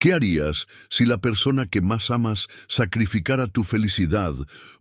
¿Qué harías si la persona que más amas sacrificara tu felicidad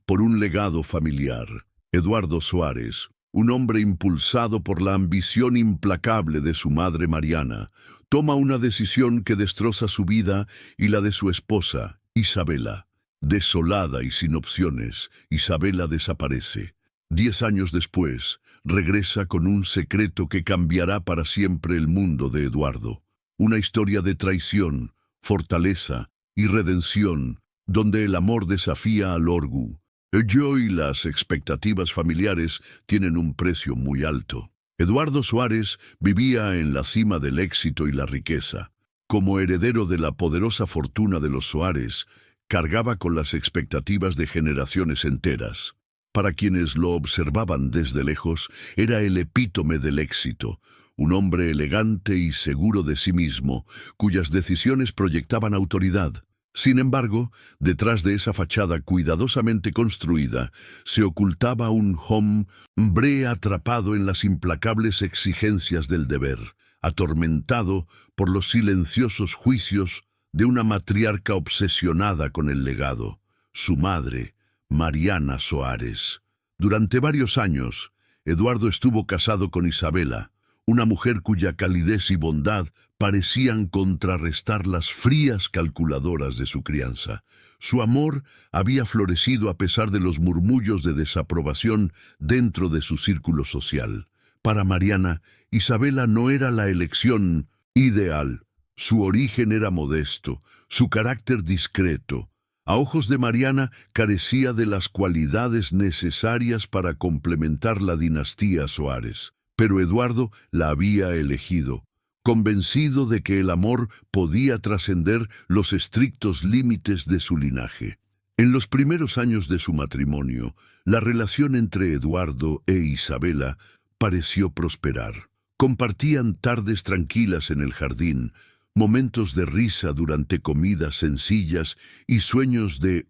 por un legado familiar? Eduardo Soares, un hombre impulsado por la ambición implacable de su madre Mariana, toma una decisión que destroza su vida y la de su esposa, Isabela. Desolada y sin opciones, Isabela desaparece. 10 años después, regresa con un secreto que cambiará para siempre el mundo de Eduardo. Una historia de traición, fortaleza y redención, donde el amor desafía al orgullo. El yo y las expectativas familiares tienen un precio muy alto. Eduardo Soares vivía en la cima del éxito y la riqueza. Como heredero de la poderosa fortuna de los Soares, cargaba con las expectativas de generaciones enteras. Para quienes lo observaban desde lejos, era el epítome del éxito, un hombre elegante y seguro de sí mismo, cuyas decisiones proyectaban autoridad. Sin embargo, detrás de esa fachada cuidadosamente construida, se ocultaba un hombre atrapado en las implacables exigencias del deber, atormentado por los silenciosos juicios de una matriarca obsesionada con el legado, su madre, Mariana Soares. Durante varios años, Eduardo estuvo casado con Isabela, una mujer cuya calidez y bondad parecían contrarrestar las frías calculadoras de su crianza. Su amor había florecido a pesar de los murmullos de desaprobación dentro de su círculo social. Para Mariana, Isabela no era la elección ideal. Su origen era modesto, su carácter discreto. A ojos de Mariana carecía de las cualidades necesarias para complementar la dinastía Soares. Pero Eduardo la había elegido, convencido de que el amor podía trascender los estrictos límites de su linaje. En los primeros años de su matrimonio, la relación entre Eduardo e Isabela pareció prosperar. Compartían tardes tranquilas en el jardín, momentos de risa durante comidas sencillas y sueños de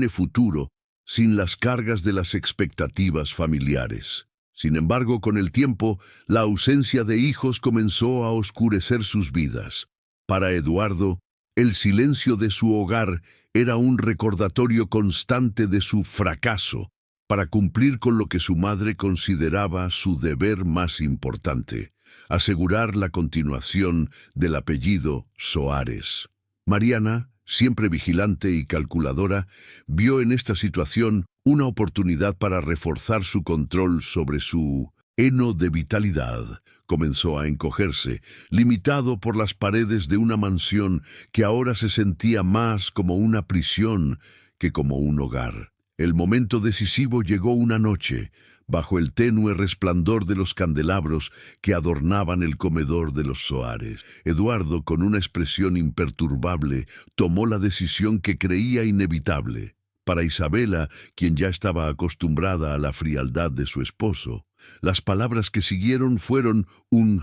futuro, sin las cargas de las expectativas familiares. Sin embargo, con el tiempo, la ausencia de hijos comenzó a oscurecer sus vidas. Para Eduardo, el silencio de su hogar era un recordatorio constante de su fracaso para cumplir con lo que su madre consideraba su deber más importante: asegurar la continuación del apellido Soares. Mariana, siempre vigilante y calculadora, vio en esta situación una oportunidad para reforzar su control sobre su heno de vitalidad. Comenzó a encogerse, limitado por las paredes de una mansión que ahora se sentía más como una prisión que como un hogar. El momento decisivo llegó una noche, bajo el tenue resplandor de los candelabros que adornaban el comedor de los Soares. Eduardo, con una expresión imperturbable, tomó la decisión que creía inevitable. Para Isabela, quien ya estaba acostumbrada a la frialdad de su esposo, las palabras que siguieron fueron un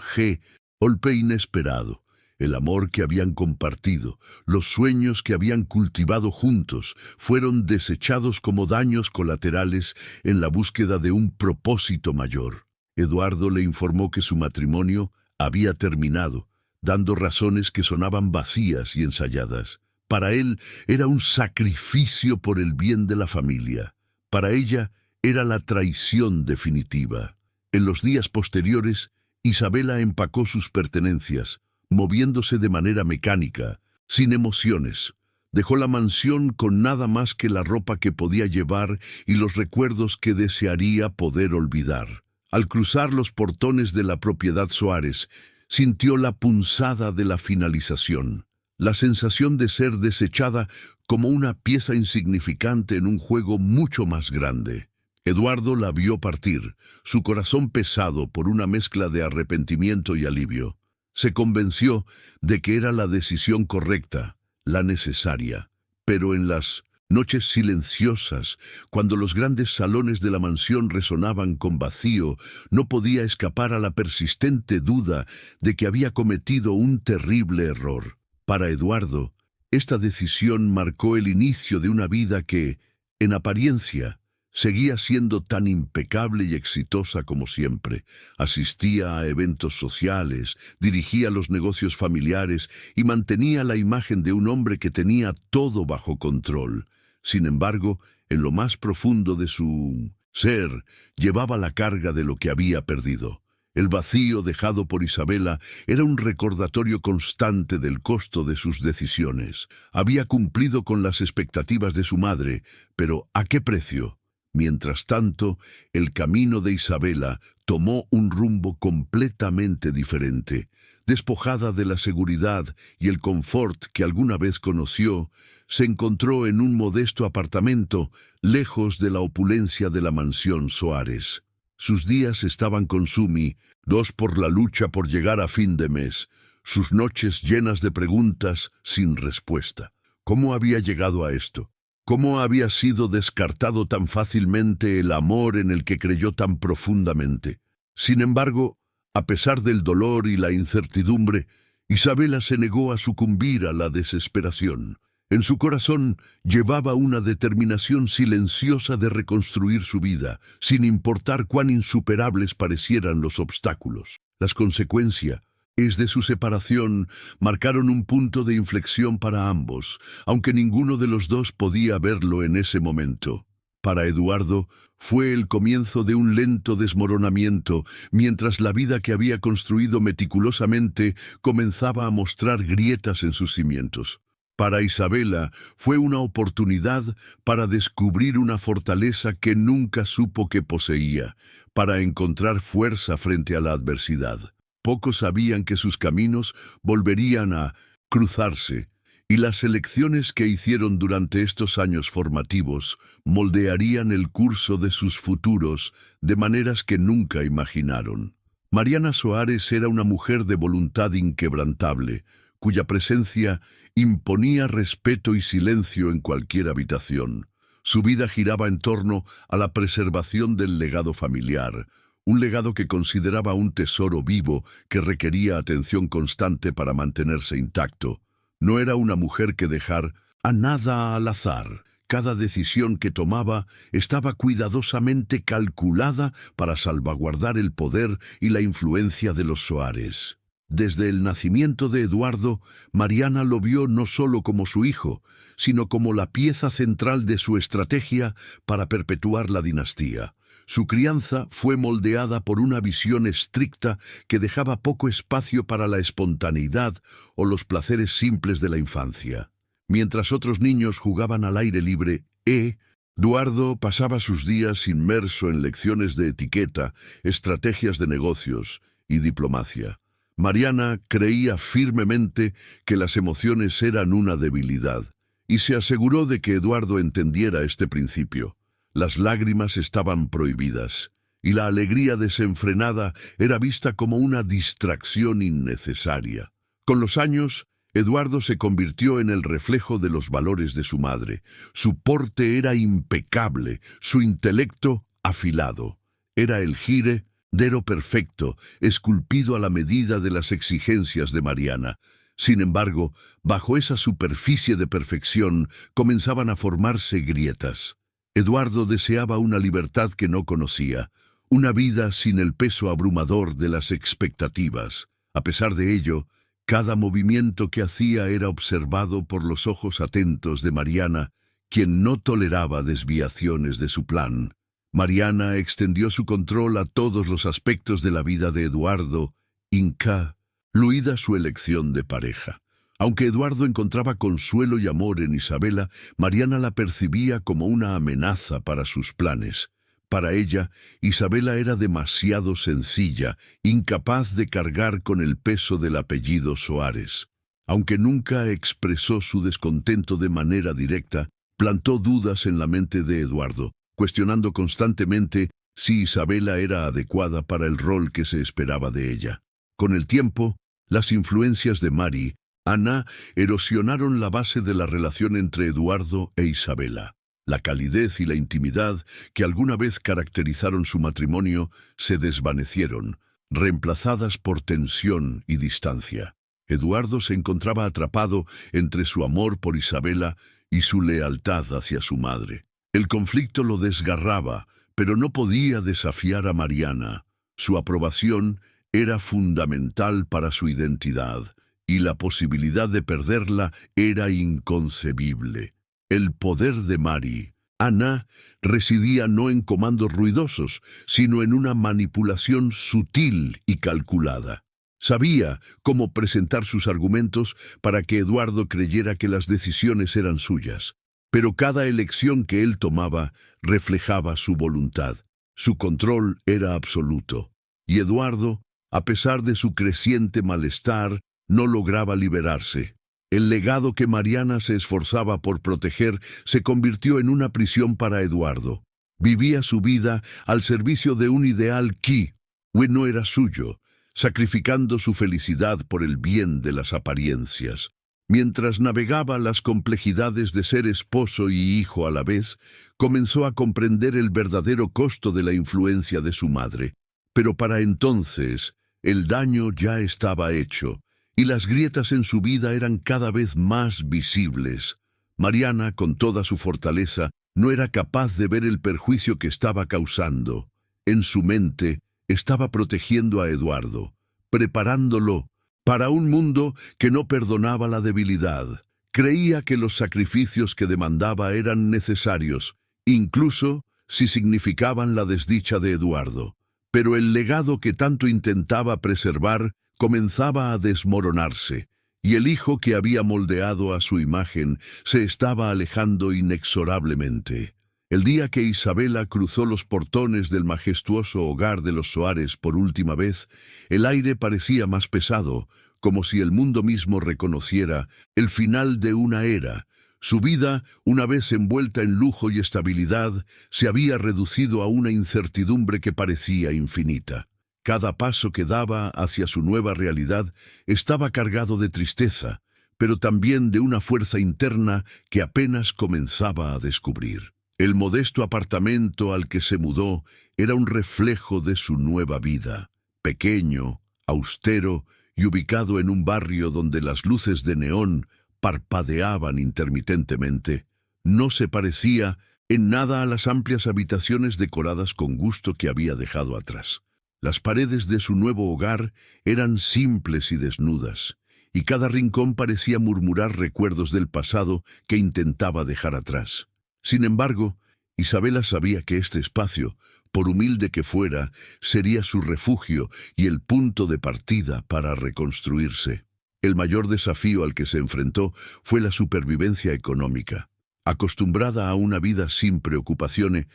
golpe inesperado. El amor que habían compartido, los sueños que habían cultivado juntos, fueron desechados como daños colaterales en la búsqueda de un propósito mayor. Eduardo le informó que su matrimonio había terminado, dando razones que sonaban vacías y ensayadas. Para él era un sacrificio por el bien de la familia. Para ella era la traición definitiva. En los días posteriores, Isabela empacó sus pertenencias, moviéndose de manera mecánica, sin emociones. Dejó la mansión con nada más que la ropa que podía llevar y los recuerdos que desearía poder olvidar. Al cruzar los portones de la propiedad Soares, sintió la punzada de la finalización, la sensación de ser desechada como una pieza insignificante en un juego mucho más grande. Eduardo la vio partir, su corazón pesado por una mezcla de arrepentimiento y alivio. Se convenció de que era la decisión correcta, la necesaria. Pero en las noches silenciosas, cuando los grandes salones de la mansión resonaban con vacío, no podía escapar a la persistente duda de que había cometido un terrible error. Para Eduardo, esta decisión marcó el inicio de una vida que, en apariencia, Seguía siendo tan impecable y exitosa como siempre. Asistía a eventos sociales, dirigía los negocios familiares y mantenía la imagen de un hombre que tenía todo bajo control. Sin embargo, en lo más profundo de su ser, llevaba la carga de lo que había perdido. El vacío dejado por Isabela era un recordatorio constante del costo de sus decisiones. Había cumplido con las expectativas de su madre, pero ¿a qué precio? Mientras tanto, el camino de Isabela tomó un rumbo completamente diferente. Despojada de la seguridad y el confort que alguna vez conoció, se encontró en un modesto apartamento, lejos de la opulencia de la mansión Soares. Sus días estaban consumidos por la lucha por llegar a fin de mes, sus noches llenas de preguntas sin respuesta. ¿Cómo había llegado a esto? ¿Cómo había sido descartado tan fácilmente el amor en el que creyó tan profundamente? Sin embargo, a pesar del dolor y la incertidumbre, Isabela se negó a sucumbir a la desesperación. En su corazón llevaba una determinación silenciosa de reconstruir su vida, sin importar cuán insuperables parecieran los obstáculos. Las consecuencias de su separación marcaron un punto de inflexión para ambos, aunque ninguno de los dos podía verlo en ese momento. Para Eduardo, fue el comienzo de un lento desmoronamiento, mientras la vida que había construido meticulosamente comenzaba a mostrar grietas en sus cimientos. Para Isabela, fue una oportunidad para descubrir una fortaleza que nunca supo que poseía, para encontrar fuerza frente a la adversidad. Pocos sabían que sus caminos volverían a cruzarse, y las elecciones que hicieron durante estos años formativos moldearían el curso de sus futuros de maneras que nunca imaginaron. Mariana Soares era una mujer de voluntad inquebrantable, cuya presencia imponía respeto y silencio en cualquier habitación. Su vida giraba en torno a la preservación del legado familiar, un legado que consideraba un tesoro vivo que requería atención constante para mantenerse intacto. No era una mujer que dejar a nada al azar. Cada decisión que tomaba estaba cuidadosamente calculada para salvaguardar el poder y la influencia de los Soares. Desde el nacimiento de Eduardo, Mariana lo vio no solo como su hijo, sino como la pieza central de su estrategia para perpetuar la dinastía. Su crianza fue moldeada por una visión estricta que dejaba poco espacio para la espontaneidad o los placeres simples de la infancia. Mientras otros niños jugaban al aire libre, Eduardo pasaba sus días inmerso en lecciones de etiqueta, estrategias de negocios y diplomacia. Mariana creía firmemente que las emociones eran una debilidad, y se aseguró de que Eduardo entendiera este principio. Las lágrimas estaban prohibidas, y la alegría desenfrenada era vista como una distracción innecesaria. Con los años, Eduardo se convirtió en el reflejo de los valores de su madre. Su porte era impecable, su intelecto afilado. Era el giradero perfecto, esculpido a la medida de las exigencias de Mariana. Sin embargo, bajo esa superficie de perfección comenzaban a formarse grietas. Eduardo deseaba una libertad que no conocía, una vida sin el peso abrumador de las expectativas. A pesar de ello, cada movimiento que hacía era observado por los ojos atentos de Mariana, quien no toleraba desviaciones de su plan. Mariana extendió su control a todos los aspectos de la vida de Eduardo, incluida su elección de pareja. Aunque Eduardo encontraba consuelo y amor en Isabela, Mariana la percibía como una amenaza para sus planes. Para ella, Isabela era demasiado sencilla, incapaz de cargar con el peso del apellido Soares. Aunque nunca expresó su descontento de manera directa, plantó dudas en la mente de Eduardo, cuestionando constantemente si Isabela era adecuada para el rol que se esperaba de ella. Con el tiempo, las influencias de Mariana erosionaron la base de la relación entre Eduardo e Isabela. La calidez y la intimidad que alguna vez caracterizaron su matrimonio se desvanecieron, reemplazadas por tensión y distancia. Eduardo se encontraba atrapado entre su amor por Isabela y su lealtad hacia su madre. El conflicto lo desgarraba, pero no podía desafiar a Mariana. Su aprobación era fundamental para su identidad, y la posibilidad de perderla era inconcebible. El poder de Mari, Ana, residía no en comandos ruidosos, sino en una manipulación sutil y calculada. Sabía cómo presentar sus argumentos para que Eduardo creyera que las decisiones eran suyas, pero cada elección que él tomaba reflejaba su voluntad. Su control era absoluto, y Eduardo, a pesar de su creciente malestar, no lograba liberarse. El legado que Mariana se esforzaba por proteger se convirtió en una prisión para Eduardo. Vivía su vida al servicio de un ideal que no era suyo, sacrificando su felicidad por el bien de las apariencias. Mientras navegaba las complejidades de ser esposo y hijo a la vez, comenzó a comprender el verdadero costo de la influencia de su madre. Pero para entonces, el daño ya estaba hecho, y las grietas en su vida eran cada vez más visibles. Mariana, con toda su fortaleza, no era capaz de ver el perjuicio que estaba causando. En su mente, estaba protegiendo a Eduardo, preparándolo para un mundo que no perdonaba la debilidad. Creía que los sacrificios que demandaba eran necesarios, incluso si significaban la desdicha de Eduardo. Pero el legado que tanto intentaba preservar comenzaba a desmoronarse, y el hijo que había moldeado a su imagen se estaba alejando inexorablemente. El día que Isabela cruzó los portones del majestuoso hogar de los Soares por última vez, el aire parecía más pesado, como si el mundo mismo reconociera el final de una era. Su vida, una vez envuelta en lujo y estabilidad, se había reducido a una incertidumbre que parecía infinita. Cada paso que daba hacia su nueva realidad estaba cargado de tristeza, pero también de una fuerza interna que apenas comenzaba a descubrir. El modesto apartamento al que se mudó era un reflejo de su nueva vida, pequeño, austero y ubicado en un barrio donde las luces de neón parpadeaban intermitentemente. No se parecía en nada a las amplias habitaciones decoradas con gusto que había dejado atrás. Las paredes de su nuevo hogar eran simples y desnudas, y cada rincón parecía murmurar recuerdos del pasado que intentaba dejar atrás. Sin embargo, Isabela sabía que este espacio, por humilde que fuera, sería su refugio y el punto de partida para reconstruirse. El mayor desafío al que se enfrentó fue la supervivencia económica. Acostumbrada a una vida sin preocupaciones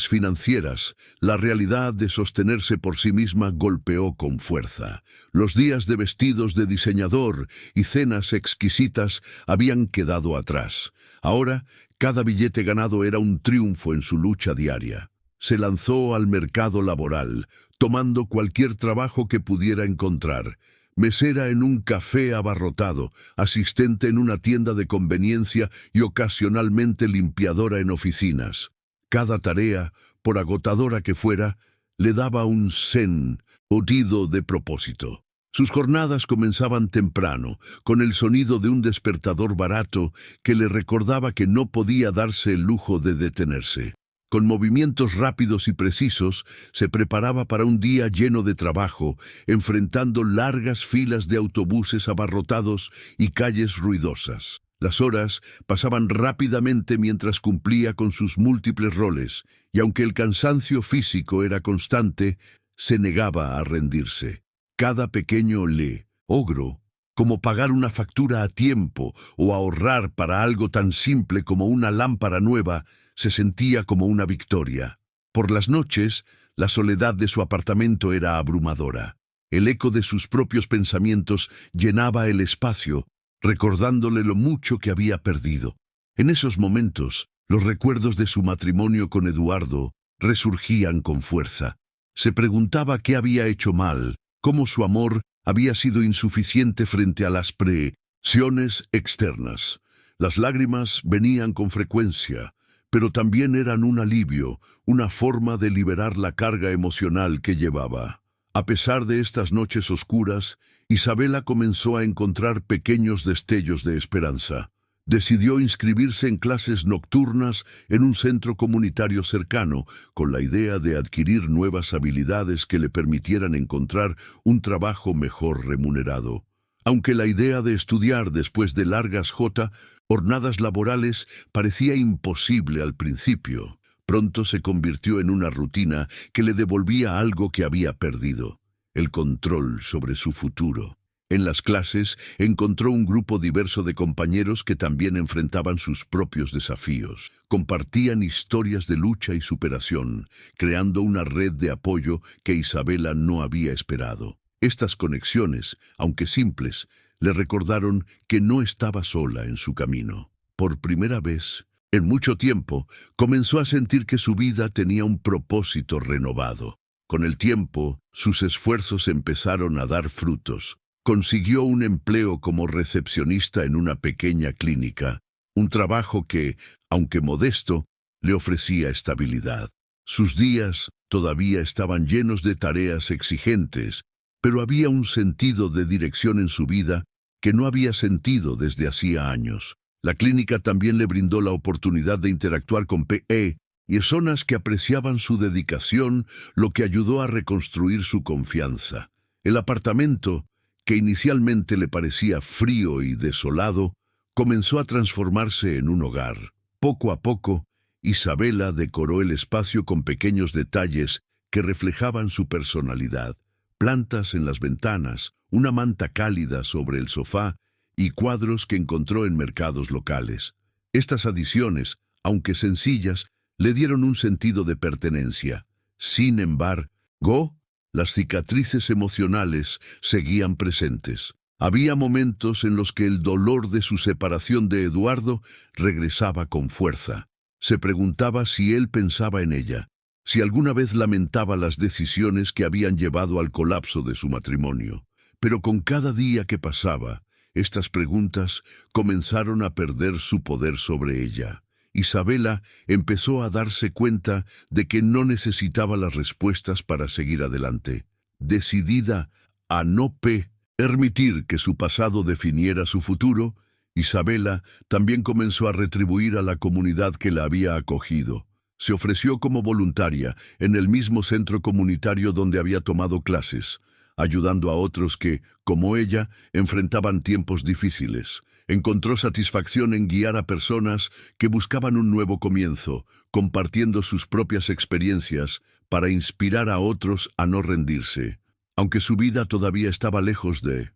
financieras, la realidad de sostenerse por sí misma golpeó con fuerza. Los días de vestidos de diseñador y cenas exquisitas habían quedado atrás. Ahora, cada billete ganado era un triunfo en su lucha diaria. Se lanzó al mercado laboral, tomando cualquier trabajo que pudiera encontrar. Mesera en un café abarrotado, asistente en una tienda de conveniencia y ocasionalmente limpiadora en oficinas. Cada tarea, por agotadora que fuera, le daba un sentido de propósito. Sus jornadas comenzaban temprano, con el sonido de un despertador barato que le recordaba que no podía darse el lujo de detenerse. Con movimientos rápidos y precisos, se preparaba para un día lleno de trabajo, enfrentando largas filas de autobuses abarrotados y calles ruidosas. Las horas pasaban rápidamente mientras cumplía con sus múltiples roles, y aunque el cansancio físico era constante, se negaba a rendirse. Cada pequeño logro, como pagar una factura a tiempo o ahorrar para algo tan simple como una lámpara nueva, se sentía como una victoria. Por las noches, la soledad de su apartamento era abrumadora. El eco de sus propios pensamientos llenaba el espacio, recordándole lo mucho que había perdido. En esos momentos, los recuerdos de su matrimonio con Eduardo resurgían con fuerza. Se preguntaba qué había hecho mal, cómo su amor había sido insuficiente frente a las presiones externas. Las lágrimas venían con frecuencia, pero también eran un alivio, una forma de liberar la carga emocional que llevaba. A pesar de estas noches oscuras, Isabela comenzó a encontrar pequeños destellos de esperanza. Decidió inscribirse en clases nocturnas en un centro comunitario cercano, con la idea de adquirir nuevas habilidades que le permitieran encontrar un trabajo mejor remunerado. Aunque la idea de estudiar después de largas jornadas laborales parecía imposible al principio, pronto se convirtió en una rutina que le devolvía algo que había perdido: el control sobre su futuro. En las clases encontró un grupo diverso de compañeros que también enfrentaban sus propios desafíos. Compartían historias de lucha y superación, creando una red de apoyo que Isabela no había esperado. Estas conexiones, aunque simples, le recordaron que no estaba sola en su camino. Por primera vez, en mucho tiempo, comenzó a sentir que su vida tenía un propósito renovado. Con el tiempo, sus esfuerzos empezaron a dar frutos. Consiguió un empleo como recepcionista en una pequeña clínica, un trabajo que, aunque modesto, le ofrecía estabilidad. Sus días todavía estaban llenos de tareas exigentes, pero había un sentido de dirección en su vida que no había sentido desde hacía años. La clínica también le brindó la oportunidad de interactuar con personas que apreciaban su dedicación, lo que ayudó a reconstruir su confianza. El apartamento, que inicialmente le parecía frío y desolado, comenzó a transformarse en un hogar. Poco a poco, Isabela decoró el espacio con pequeños detalles que reflejaban su personalidad: plantas en las ventanas, una manta cálida sobre el sofá y cuadros que encontró en mercados locales. Estas adiciones, aunque sencillas, le dieron un sentido de pertenencia. Sin embargo, las cicatrices emocionales seguían presentes. Había momentos en los que el dolor de su separación de Eduardo regresaba con fuerza. Se preguntaba si él pensaba en ella, si alguna vez lamentaba las decisiones que habían llevado al colapso de su matrimonio. Pero con cada día que pasaba, estas preguntas comenzaron a perder su poder sobre ella. Isabela empezó a darse cuenta de que no necesitaba las respuestas para seguir adelante. Decidida a no permitir que su pasado definiera su futuro, Isabela también comenzó a retribuir a la comunidad que la había acogido. Se ofreció como voluntaria en el mismo centro comunitario donde había tomado clases, ayudando a otros que, como ella, enfrentaban tiempos difíciles. Encontró satisfacción en guiar a personas que buscaban un nuevo comienzo, compartiendo sus propias experiencias para inspirar a otros a no rendirse. Aunque su vida todavía estaba lejos de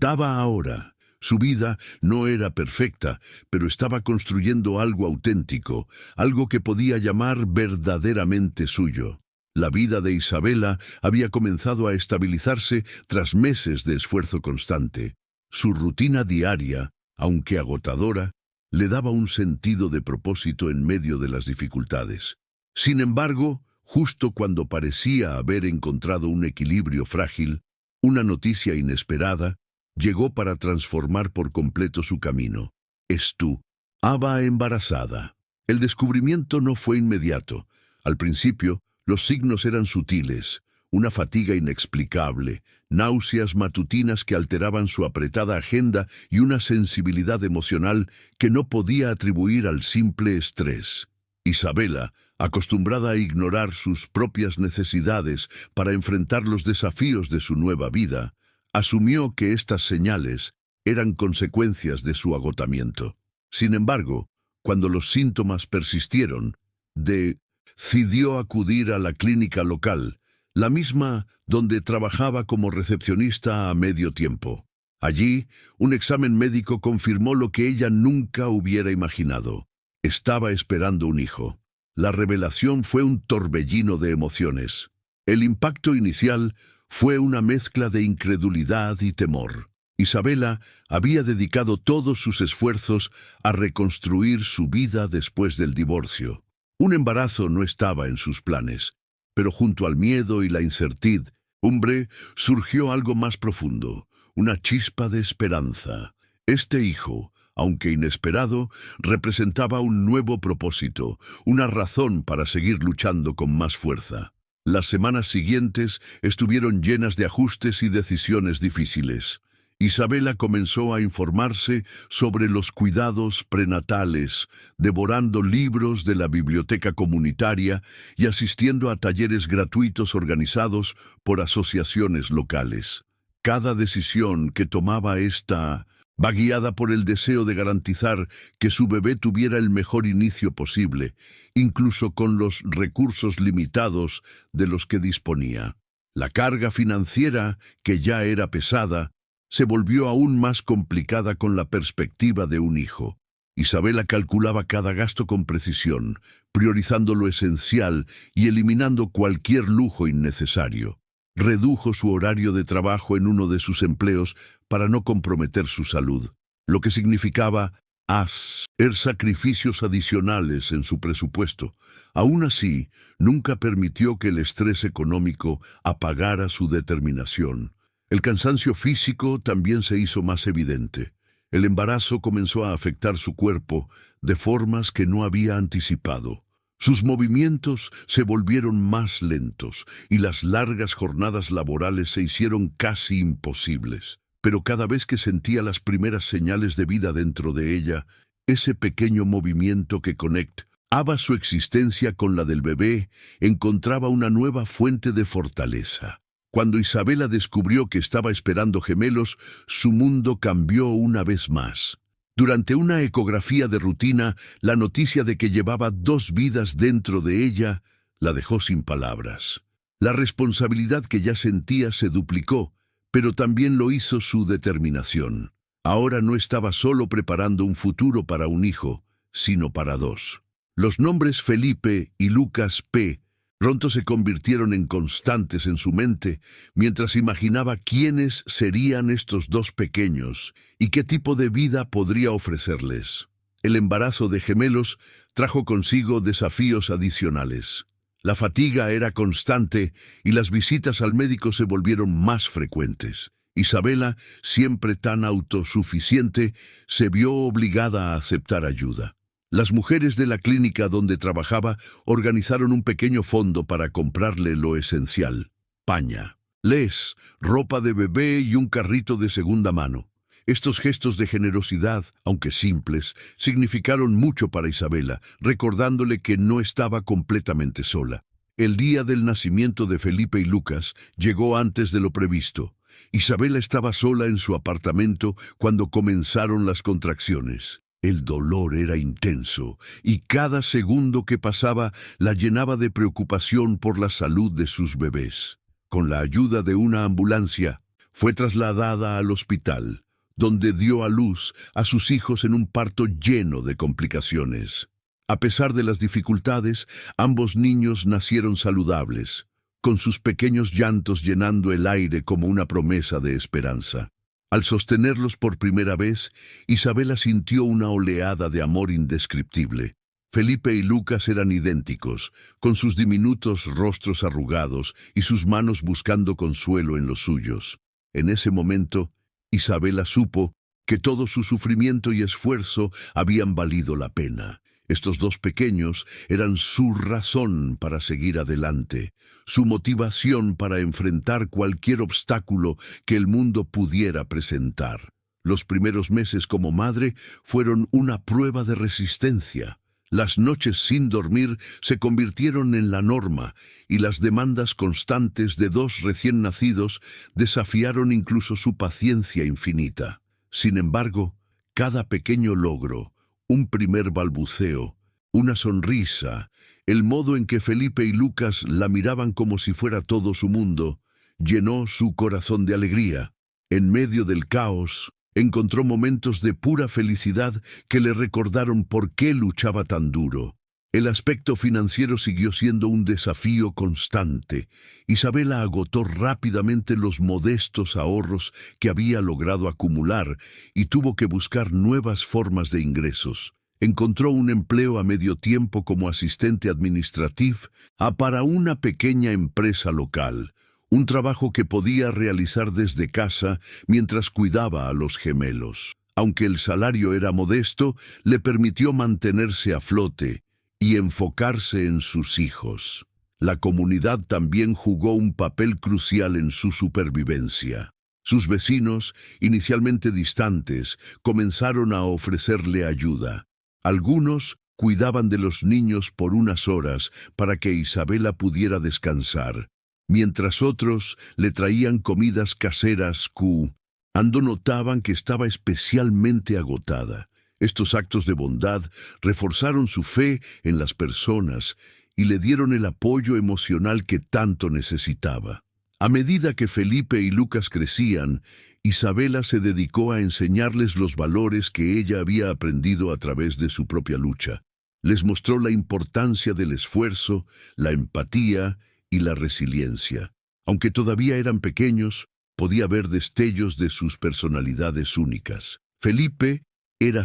ahora. Su vida no era perfecta, pero estaba construyendo algo auténtico, algo que podía llamar verdaderamente suyo. La vida de Isabela había comenzado a estabilizarse tras meses de esfuerzo constante. Su rutina diaria, aunque agotadora, le daba un sentido de propósito en medio de las dificultades. Sin embargo, justo cuando parecía haber encontrado un equilibrio frágil, una noticia inesperada llegó para transformar por completo su camino. Estaba embarazada. El descubrimiento no fue inmediato. Al principio, los signos eran sutiles: una fatiga inexplicable, náuseas matutinas que alteraban su apretada agenda y una sensibilidad emocional que no podía atribuir al simple estrés. Isabela, acostumbrada a ignorar sus propias necesidades para enfrentar los desafíos de su nueva vida, asumió que estas señales eran consecuencias de su agotamiento. Sin embargo, cuando los síntomas persistieron, decidió acudir a la clínica local, la misma donde trabajaba como recepcionista a medio tiempo. Allí, un examen médico confirmó lo que ella nunca hubiera imaginado: estaba esperando un hijo. La revelación fue un torbellino de emociones. El impacto inicial fue una mezcla de incredulidad y temor. Isabela había dedicado todos sus esfuerzos a reconstruir su vida después del divorcio. Un embarazo no estaba en sus planes, pero junto al miedo y la incertidumbre surgió algo más profundo, una chispa de esperanza. Este hijo, aunque inesperado, representaba un nuevo propósito, una razón para seguir luchando con más fuerza. Las semanas siguientes estuvieron llenas de ajustes y decisiones difíciles. Isabela comenzó a informarse sobre los cuidados prenatales, devorando libros de la biblioteca comunitaria y asistiendo a talleres gratuitos organizados por asociaciones locales. Cada decisión que tomaba esta va guiada por el deseo de garantizar que su bebé tuviera el mejor inicio posible, incluso con los recursos limitados de los que disponía. La carga financiera, que ya era pesada, se volvió aún más complicada con la perspectiva de un hijo. Isabela calculaba cada gasto con precisión, priorizando lo esencial y eliminando cualquier lujo innecesario. Redujo su horario de trabajo en uno de sus empleos para no comprometer su salud, lo que significaba hacer sacrificios adicionales en su presupuesto. Aún así, nunca permitió que el estrés económico apagara su determinación. El cansancio físico también se hizo más evidente. El embarazo comenzó a afectar su cuerpo de formas que no había anticipado. Sus movimientos se volvieron más lentos y las largas jornadas laborales se hicieron casi imposibles. Pero cada vez que sentía las primeras señales de vida dentro de ella, ese pequeño movimiento que conectaba su existencia con la del bebé encontraba una nueva fuente de fortaleza. Cuando Isabela descubrió que estaba esperando gemelos, su mundo cambió una vez más. Durante una ecografía de rutina, la noticia de que llevaba 2 vidas dentro de ella la dejó sin palabras. La responsabilidad que ya sentía se duplicó, pero también lo hizo su determinación. Ahora no estaba solo preparando un futuro para un hijo, sino para 2. Los nombres Felipe y Lucas P. pronto se convirtieron en constantes en su mente, mientras imaginaba quiénes serían estos 2 pequeños y qué tipo de vida podría ofrecerles. El embarazo de gemelos trajo consigo desafíos adicionales. La fatiga era constante y las visitas al médico se volvieron más frecuentes. Isabela, siempre tan autosuficiente, se vio obligada a aceptar ayuda. Las mujeres de la clínica donde trabajaba organizaron un pequeño fondo para comprarle lo esencial: paña, leche, ropa de bebé y un carrito de segunda mano. Estos gestos de generosidad, aunque simples, significaron mucho para Isabela, recordándole que no estaba completamente sola. El día del nacimiento de Felipe y Lucas llegó antes de lo previsto. Isabela estaba sola en su apartamento cuando comenzaron las contracciones. El dolor era intenso y cada segundo que pasaba la llenaba de preocupación por la salud de sus bebés. Con la ayuda de una ambulancia, fue trasladada al hospital, donde dio a luz a sus hijos en un parto lleno de complicaciones. A pesar de las dificultades, ambos niños nacieron saludables, con sus pequeños llantos llenando el aire como una promesa de esperanza. Al sostenerlos por primera vez, Isabela sintió una oleada de amor indescriptible. Felipe y Lucas eran idénticos, con sus diminutos rostros arrugados y sus manos buscando consuelo en los suyos. En ese momento, Isabela supo que todo su sufrimiento y esfuerzo habían valido la pena. Estos 2 pequeños eran su razón para seguir adelante, su motivación para enfrentar cualquier obstáculo que el mundo pudiera presentar. Los primeros meses como madre fueron una prueba de resistencia. Las noches sin dormir se convirtieron en la norma y las demandas constantes de 2 recién nacidos desafiaron incluso su paciencia infinita. Sin embargo, cada pequeño logro, un primer balbuceo, una sonrisa, el modo en que Felipe y Lucas la miraban como si fuera todo su mundo, llenó su corazón de alegría. En medio del caos, encontró momentos de pura felicidad que le recordaron por qué luchaba tan duro. El aspecto financiero siguió siendo un desafío constante. Isabela agotó rápidamente los modestos ahorros que había logrado acumular y tuvo que buscar nuevas formas de ingresos. Encontró un empleo a medio tiempo como asistente administrativo para una pequeña empresa local, un trabajo que podía realizar desde casa mientras cuidaba a los gemelos. Aunque el salario era modesto, le permitió mantenerse a flote y enfocarse en sus hijos. La comunidad también jugó un papel crucial en su supervivencia. Sus vecinos, inicialmente distantes, comenzaron a ofrecerle ayuda. Algunos cuidaban de los niños por unas horas para que Isabela pudiera descansar, mientras otros le traían comidas caseras cuando notaban que estaba especialmente agotada. Estos actos de bondad reforzaron su fe en las personas y le dieron el apoyo emocional que tanto necesitaba. A medida que Felipe y Lucas crecían, Isabela se dedicó a enseñarles los valores que ella había aprendido a través de su propia lucha. Les mostró la importancia del esfuerzo, la empatía y la resiliencia. Aunque todavía eran pequeños, podía ver destellos de sus personalidades únicas. Felipe era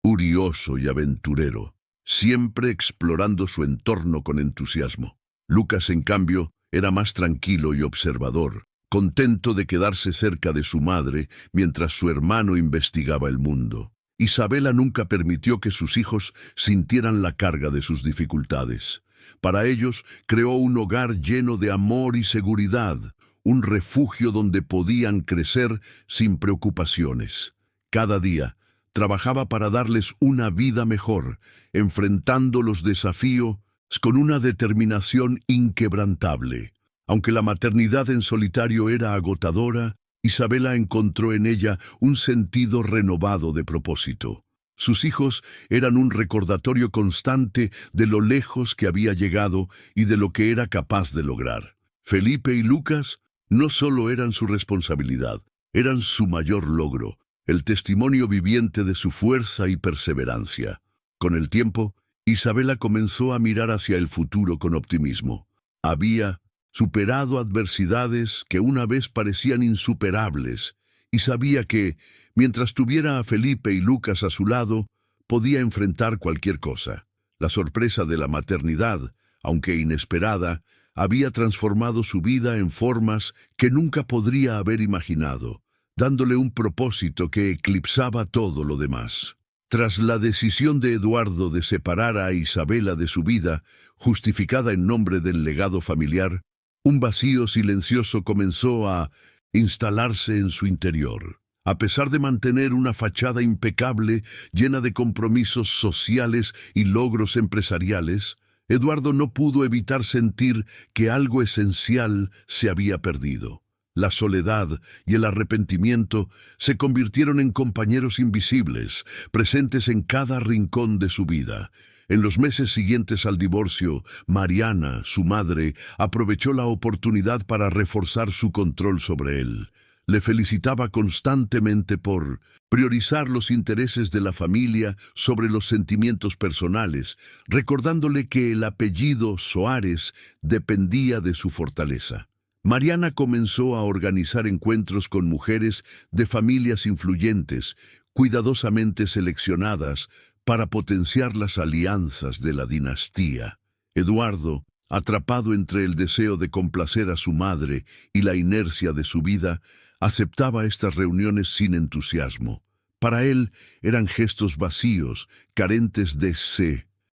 curioso y aventurero, siempre explorando su entorno con entusiasmo. Lucas, en cambio, era más tranquilo y observador, contento de quedarse cerca de su madre mientras su hermano investigaba el mundo. Isabela nunca permitió que sus hijos sintieran la carga de sus dificultades. Para ellos, creó un hogar lleno de amor y seguridad, un refugio donde podían crecer sin preocupaciones. Cada día, trabajaba para darles una vida mejor, enfrentando los desafíos con una determinación inquebrantable. Aunque la maternidad en solitario era agotadora, Isabela encontró en ella un sentido renovado de propósito. Sus hijos eran un recordatorio constante de lo lejos que había llegado y de lo que era capaz de lograr. Felipe y Lucas no solo eran su responsabilidad, eran su mayor logro, el testimonio viviente de su fuerza y perseverancia. Con el tiempo, Isabela comenzó a mirar hacia el futuro con optimismo. Había superado adversidades que una vez parecían insuperables, y sabía que, mientras tuviera a Felipe y Lucas a su lado, podía enfrentar cualquier cosa. La sorpresa de la maternidad, aunque inesperada, había transformado su vida en formas que nunca podría haber imaginado, dándole un propósito que eclipsaba todo lo demás. Tras la decisión de Eduardo de separar a Isabela de su vida, justificada en nombre del legado familiar, un vacío silencioso comenzó a instalarse en su interior. A pesar de mantener una fachada impecable, llena de compromisos sociales y logros empresariales, Eduardo no pudo evitar sentir que algo esencial se había perdido. La soledad y el arrepentimiento se convirtieron en compañeros invisibles, presentes en cada rincón de su vida. En los meses siguientes al divorcio, Mariana, su madre, aprovechó la oportunidad para reforzar su control sobre él. Le felicitaba constantemente por priorizar los intereses de la familia sobre los sentimientos personales, recordándole que el apellido Soares dependía de su fortaleza. Mariana comenzó a organizar encuentros con mujeres de familias influyentes, cuidadosamente seleccionadas para potenciar las alianzas de la dinastía. Eduardo, atrapado entre el deseo de complacer a su madre y la inercia de su vida, aceptaba estas reuniones sin entusiasmo. Para él eran gestos vacíos, carentes de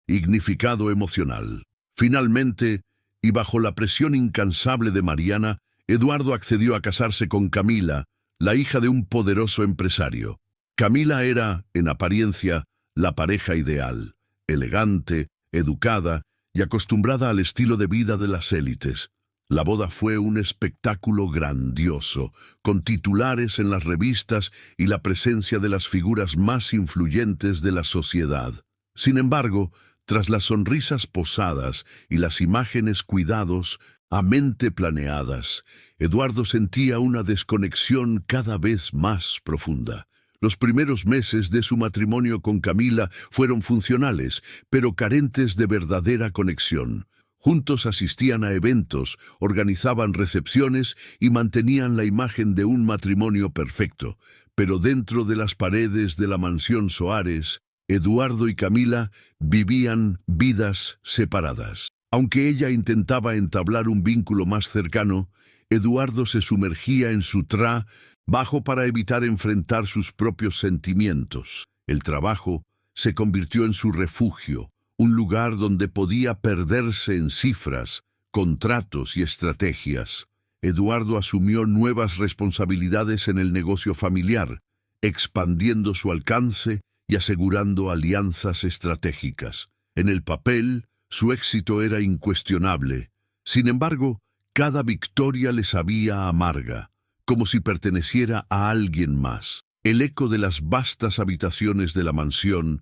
significado emocional. Finalmente, y bajo la presión incansable de Mariana, Eduardo accedió a casarse con Camila, la hija de un poderoso empresario. Camila era, en apariencia, la pareja ideal, elegante, educada y acostumbrada al estilo de vida de las élites. La boda fue un espectáculo grandioso, con titulares en las revistas y la presencia de las figuras más influyentes de la sociedad. Sin embargo, tras las sonrisas posadas y las imágenes cuidadosamente planeadas, Eduardo sentía una desconexión cada vez más profunda. Los primeros meses de su matrimonio con Camila fueron funcionales, pero carentes de verdadera conexión. Juntos asistían a eventos, organizaban recepciones y mantenían la imagen de un matrimonio perfecto. Pero dentro de las paredes de la mansión Soares, Eduardo y Camila vivían vidas separadas. Aunque ella intentaba entablar un vínculo más cercano, Eduardo se sumergía en su trabajo para evitar enfrentar sus propios sentimientos. El trabajo se convirtió en su refugio, un lugar donde podía perderse en cifras, contratos y estrategias. Eduardo asumió nuevas responsabilidades en el negocio familiar, expandiendo su alcance y asegurando alianzas estratégicas. En el papel, su éxito era incuestionable. Sin embargo, cada victoria le sabía amarga, como si perteneciera a alguien más. El eco de las vastas habitaciones de la mansión,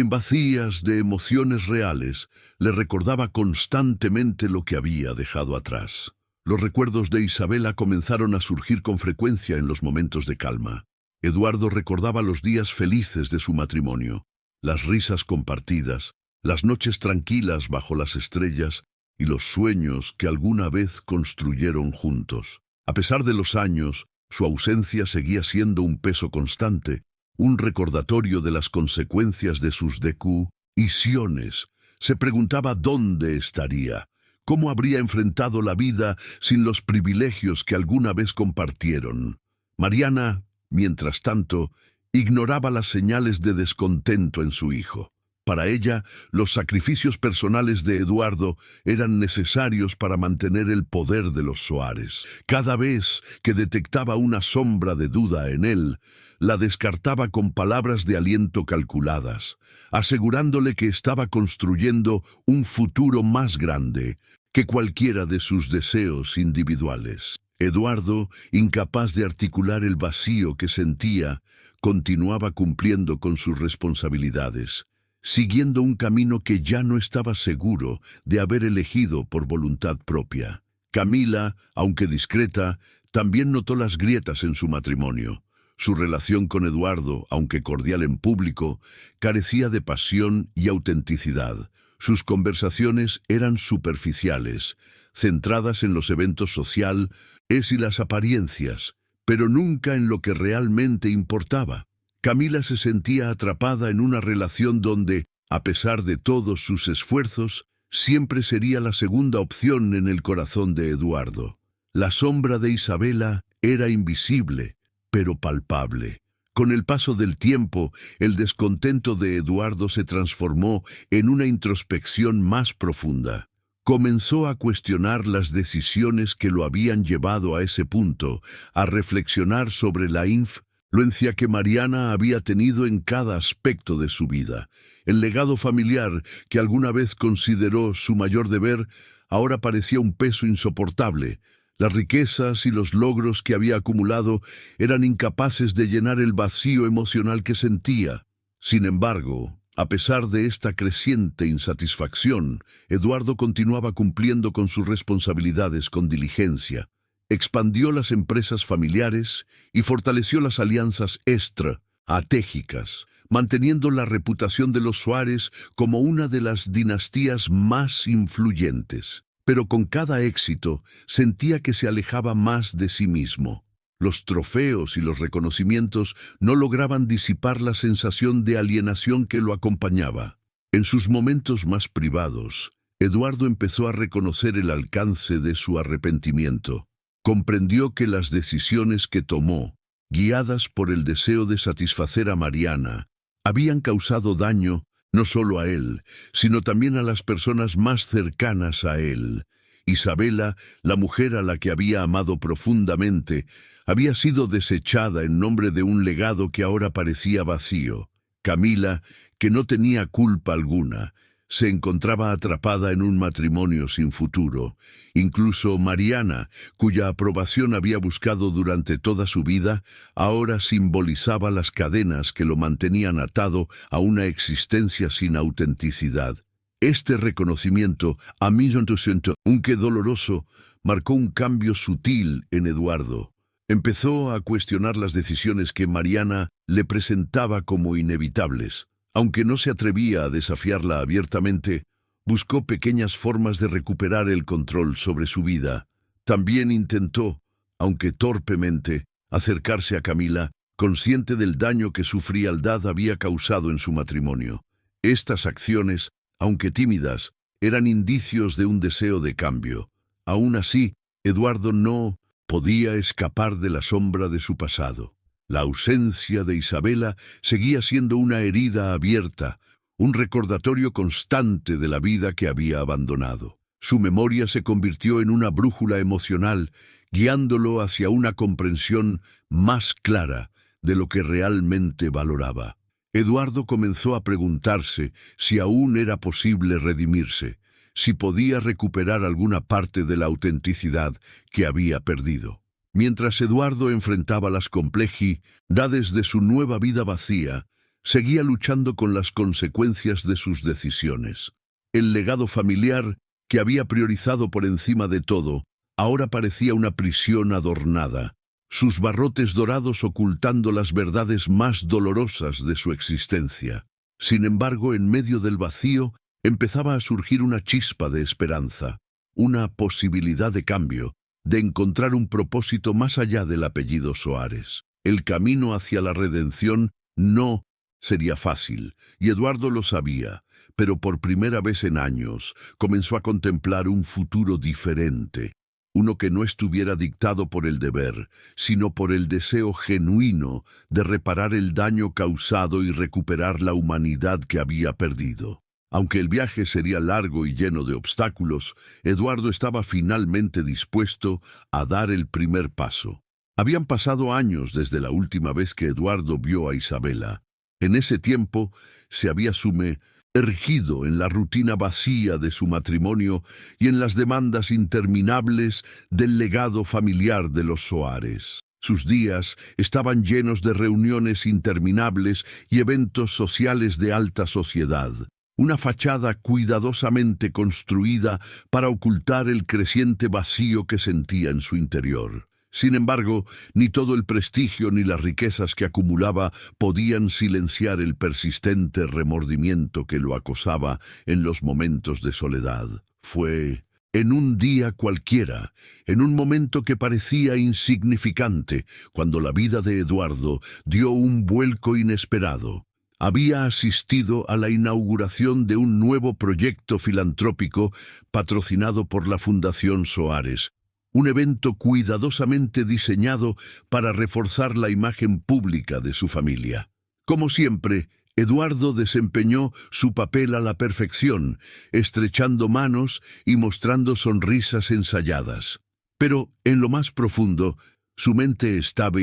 vacías de emociones reales, le recordaba constantemente lo que había dejado atrás. Los recuerdos de Isabela comenzaron a surgir con frecuencia en los momentos de calma. Eduardo recordaba los días felices de su matrimonio, las risas compartidas, las noches tranquilas bajo las estrellas y los sueños que alguna vez construyeron juntos. A pesar de los años, su ausencia seguía siendo un peso constante, un recordatorio de las consecuencias de sus decisiones. Se preguntaba dónde estaría, cómo habría enfrentado la vida sin los privilegios que alguna vez compartieron. Mariana, mientras tanto, ignoraba las señales de descontento en su hijo. Para ella, los sacrificios personales de Eduardo eran necesarios para mantener el poder de los Soares. Cada vez que detectaba una sombra de duda en él, la descartaba con palabras de aliento calculadas, asegurándole que estaba construyendo un futuro más grande que cualquiera de sus deseos individuales. Eduardo, incapaz de articular el vacío que sentía, continuaba cumpliendo con sus responsabilidades, siguiendo un camino que ya no estaba seguro de haber elegido por voluntad propia. Camila, aunque discreta, también notó las grietas en su matrimonio. Su relación con Eduardo, aunque cordial en público, carecía de pasión y autenticidad. Sus conversaciones eran superficiales, centradas en los eventos sociales y las apariencias, pero nunca en lo que realmente importaba. Camila se sentía atrapada en una relación donde, a pesar de todos sus esfuerzos, siempre sería la segunda opción en el corazón de Eduardo. La sombra de Isabela era invisible, pero palpable. Con el paso del tiempo, el descontento de Eduardo se transformó en una introspección más profunda. Comenzó a cuestionar las decisiones que lo habían llevado a ese punto, a reflexionar sobre la influencia que Mariana había tenido en cada aspecto de su vida. El legado familiar, que alguna vez consideró su mayor deber, ahora parecía un peso insoportable. Las riquezas y los logros que había acumulado eran incapaces de llenar el vacío emocional que sentía. Sin embargo, a pesar de esta creciente insatisfacción, Eduardo continuaba cumpliendo con sus responsabilidades con diligencia. Expandió las empresas familiares y fortaleció las alianzas estratégicas, manteniendo la reputación de los Soares como una de las dinastías más influyentes. Pero con cada éxito sentía que se alejaba más de sí mismo. Los trofeos y los reconocimientos no lograban disipar la sensación de alienación que lo acompañaba. En sus momentos más privados, Eduardo empezó a reconocer el alcance de su arrepentimiento. Comprendió que las decisiones que tomó, guiadas por el deseo de satisfacer a Mariana, habían causado daño no solo a él, sino también a las personas más cercanas a él. Isabela, la mujer a la que había amado profundamente, había sido desechada en nombre de un legado que ahora parecía vacío. Camila, que no tenía culpa alguna, se encontraba atrapada en un matrimonio sin futuro. Incluso Mariana, cuya aprobación había buscado durante toda su vida, ahora simbolizaba las cadenas que lo mantenían atado a una existencia sin autenticidad. Este reconocimiento, aunque doloroso, marcó un cambio sutil en Eduardo. Empezó a cuestionar las decisiones que Mariana le presentaba como inevitables. Aunque no se atrevía a desafiarla abiertamente, buscó pequeñas formas de recuperar el control sobre su vida. También intentó, aunque torpemente, acercarse a Camila, consciente del daño que su frialdad había causado en su matrimonio. Estas acciones, aunque tímidas, eran indicios de un deseo de cambio. Aún así, Eduardo no podía escapar de la sombra de su pasado. La ausencia de Isabela seguía siendo una herida abierta, un recordatorio constante de la vida que había abandonado. Su memoria se convirtió en una brújula emocional, guiándolo hacia una comprensión más clara de lo que realmente valoraba. Eduardo comenzó a preguntarse si aún era posible redimirse, si podía recuperar alguna parte de la autenticidad que había perdido. Mientras Eduardo enfrentaba las complejidades de su nueva vida vacía, seguía luchando con las consecuencias de sus decisiones. El legado familiar, que había priorizado por encima de todo, ahora parecía una prisión adornada, sus barrotes dorados ocultando las verdades más dolorosas de su existencia. Sin embargo, en medio del vacío, empezaba a surgir una chispa de esperanza, una posibilidad de cambio, de encontrar un propósito más allá del apellido Soares. El camino hacia la redención no sería fácil, y Eduardo lo sabía, pero por primera vez en años comenzó a contemplar un futuro diferente, uno que no estuviera dictado por el deber, sino por el deseo genuino de reparar el daño causado y recuperar la humanidad que había perdido. Aunque el viaje sería largo y lleno de obstáculos, Eduardo estaba finalmente dispuesto a dar el primer paso. Habían pasado años desde la última vez que Eduardo vio a Isabela. En ese tiempo se había sumergido en la rutina vacía de su matrimonio y en las demandas interminables del legado familiar de los Soares. Sus días estaban llenos de reuniones interminables y eventos sociales de alta sociedad. Una fachada cuidadosamente construida para ocultar el creciente vacío que sentía en su interior. Sin embargo, ni todo el prestigio ni las riquezas que acumulaba podían silenciar el persistente remordimiento que lo acosaba en los momentos de soledad. Fue en un día cualquiera, en un momento que parecía insignificante, cuando la vida de Eduardo dio un vuelco inesperado. Había asistido a la inauguración de un nuevo proyecto filantrópico patrocinado por la Fundación Soares, un evento cuidadosamente diseñado para reforzar la imagen pública de su familia. Como siempre, Eduardo desempeñó su papel a la perfección, estrechando manos y mostrando sonrisas ensayadas. Pero, en lo más profundo, su mente estaba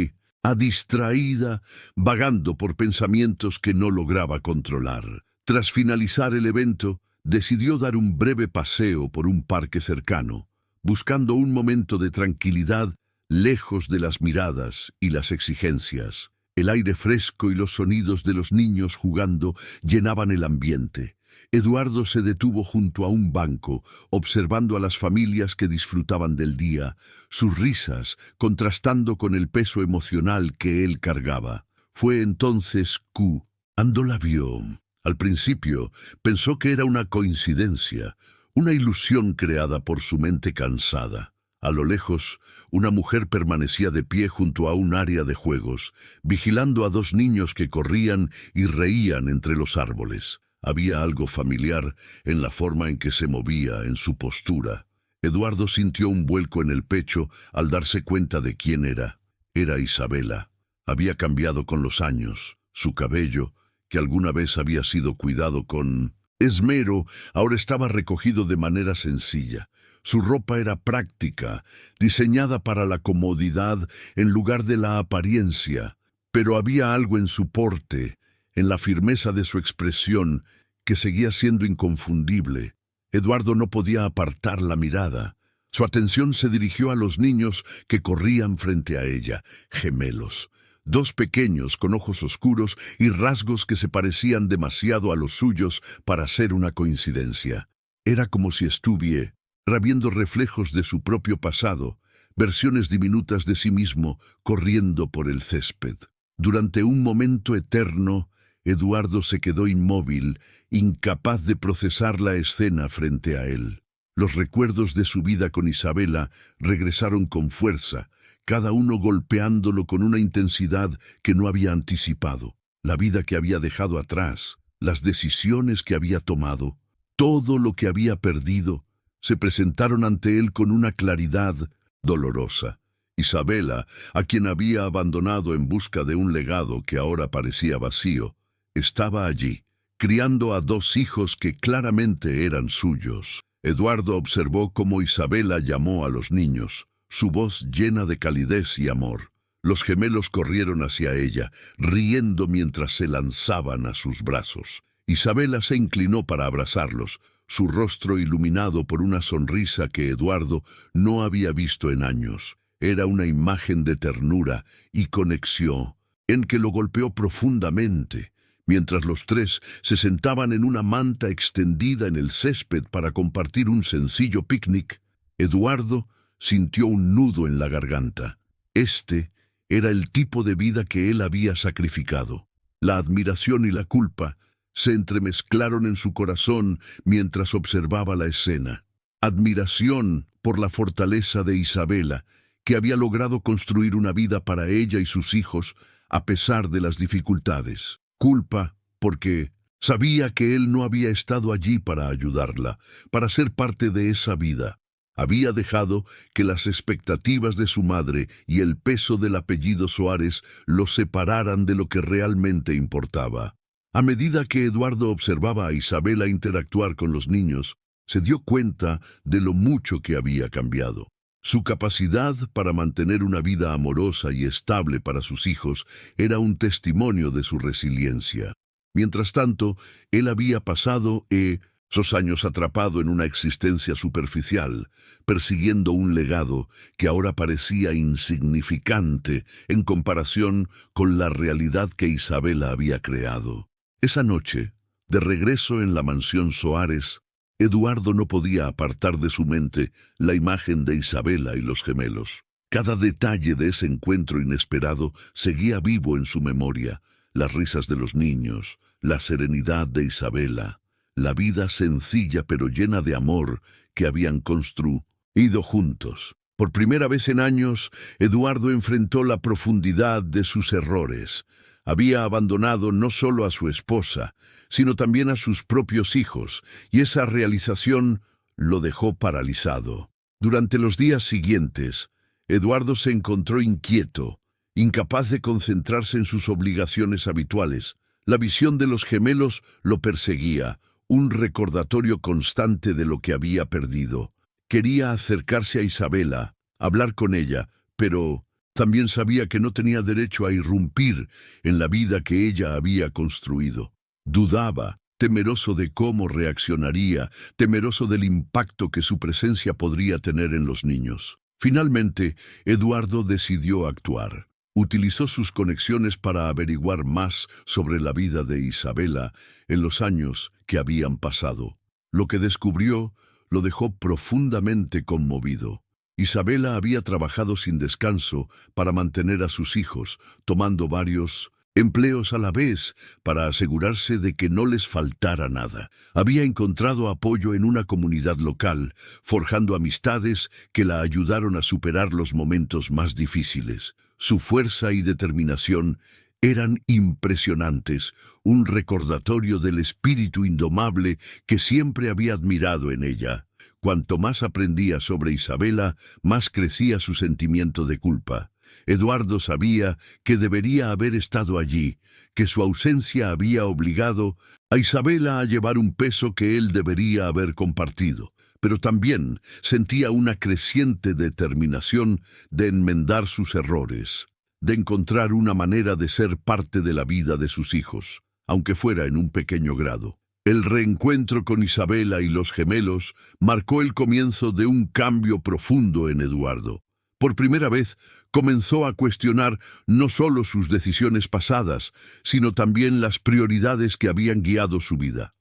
distraída, vagando por pensamientos que no lograba controlar. Tras finalizar el evento, decidió dar un breve paseo por un parque cercano, buscando un momento de tranquilidad lejos de las miradas y las exigencias. El aire fresco y los sonidos de los niños jugando llenaban el ambiente. Eduardo se detuvo junto a un banco, observando a las familias que disfrutaban del día, sus risas contrastando con el peso emocional que él cargaba. Fue entonces cuando la vio. Al principio pensó que era una coincidencia, una ilusión creada por su mente cansada. A lo lejos, una mujer permanecía de pie junto a un área de juegos, vigilando a dos niños que corrían y reían entre los árboles. Había algo familiar en la forma en que se movía, en su postura. Eduardo sintió un vuelco en el pecho al darse cuenta de quién era. Era Isabela. Había cambiado con los años. Su cabello, que alguna vez había sido cuidado con esmero, ahora estaba recogido de manera sencilla. Su ropa era práctica, diseñada para la comodidad en lugar de la apariencia, pero había algo en su porte, en la firmeza de su expresión, que seguía siendo inconfundible. Eduardo no podía apartar la mirada. Su atención se dirigió a los niños que corrían frente a ella, gemelos. Dos pequeños con ojos oscuros y rasgos que se parecían demasiado a los suyos para ser una coincidencia. Era como si estuviera viendo reflejos de su propio pasado, versiones diminutas de sí mismo corriendo por el césped. Durante un momento eterno, Eduardo se quedó inmóvil, incapaz de procesar la escena frente a él. Los recuerdos de su vida con Isabela regresaron con fuerza, cada uno golpeándolo con una intensidad que no había anticipado. La vida que había dejado atrás, las decisiones que había tomado, todo lo que había perdido, se presentaron ante él con una claridad dolorosa. Isabela, a quien había abandonado en busca de un legado que ahora parecía vacío, estaba allí, criando a dos hijos que claramente eran suyos. Eduardo observó cómo Isabela llamó a los niños. su voz llena de calidez y amor. Los gemelos corrieron hacia ella, riendo mientras se lanzaban a sus brazos. Isabela se inclinó para abrazarlos, su rostro iluminado por una sonrisa que Eduardo no había visto en años. Era una imagen de ternura y conexión, en que lo golpeó profundamente. Mientras los tres se sentaban en una manta extendida en el césped para compartir un sencillo picnic, Eduardo sintió un nudo en la garganta. Este era el tipo de vida que él había sacrificado. La admiración y la culpa se entremezclaron en su corazón mientras observaba la escena. Admiración por la fortaleza de Isabela, que había logrado construir una vida para ella y sus hijos a pesar de las dificultades. Culpa porque sabía que él no había estado allí para ayudarla, para ser parte de esa vida. Había dejado que las expectativas de su madre y el peso del apellido Soares lo separaran de lo que realmente importaba. A medida que Eduardo observaba a Isabela interactuar con los niños, se dio cuenta de lo mucho que había cambiado. Su capacidad para mantener una vida amorosa y estable para sus hijos era un testimonio de su resiliencia. Mientras tanto, él había pasado esos años atrapado en una existencia superficial, persiguiendo un legado que ahora parecía insignificante en comparación con la realidad que Isabela había creado. Esa noche, de regreso en la mansión Soares, Eduardo no podía apartar de su mente la imagen de Isabela y los gemelos. Cada detalle de ese encuentro inesperado seguía vivo en su memoria: las risas de los niños, la serenidad de Isabela, la vida sencilla pero llena de amor que habían construido juntos. Por primera vez en años, Eduardo enfrentó la profundidad de sus errores. Había abandonado no solo a su esposa, sino también a sus propios hijos, y esa realización lo dejó paralizado. Durante los días siguientes, Eduardo se encontró inquieto, incapaz de concentrarse en sus obligaciones habituales. La visión de los gemelos lo perseguía, un recordatorio constante de lo que había perdido. Quería acercarse a Isabela, hablar con ella, pero también sabía que no tenía derecho a irrumpir en la vida que ella había construido. Dudaba, temeroso de cómo reaccionaría, temeroso del impacto que su presencia podría tener en los niños. Finalmente, Eduardo decidió actuar. Utilizó sus conexiones para averiguar más sobre la vida de Isabela en los años que habían pasado. Lo que descubrió lo dejó profundamente conmovido. Isabela había trabajado sin descanso para mantener a sus hijos, tomando varios empleos a la vez para asegurarse de que no les faltara nada. Había encontrado apoyo en una comunidad local, forjando amistades que la ayudaron a superar los momentos más difíciles. Su fuerza y determinación eran impresionantes, un recordatorio del espíritu indomable que siempre había admirado en ella. Cuanto más aprendía sobre Isabela, más crecía su sentimiento de culpa. Eduardo sabía que debería haber estado allí, que su ausencia había obligado a Isabela a llevar un peso que él debería haber compartido, pero también sentía una creciente determinación de enmendar sus errores, de encontrar una manera de ser parte de la vida de sus hijos, aunque fuera en un pequeño grado. El reencuentro con Isabela y los gemelos marcó el comienzo de un cambio profundo en Eduardo. Por primera vez, comenzó a cuestionar no solo sus decisiones pasadas, sino también las prioridades que habían guiado su vida.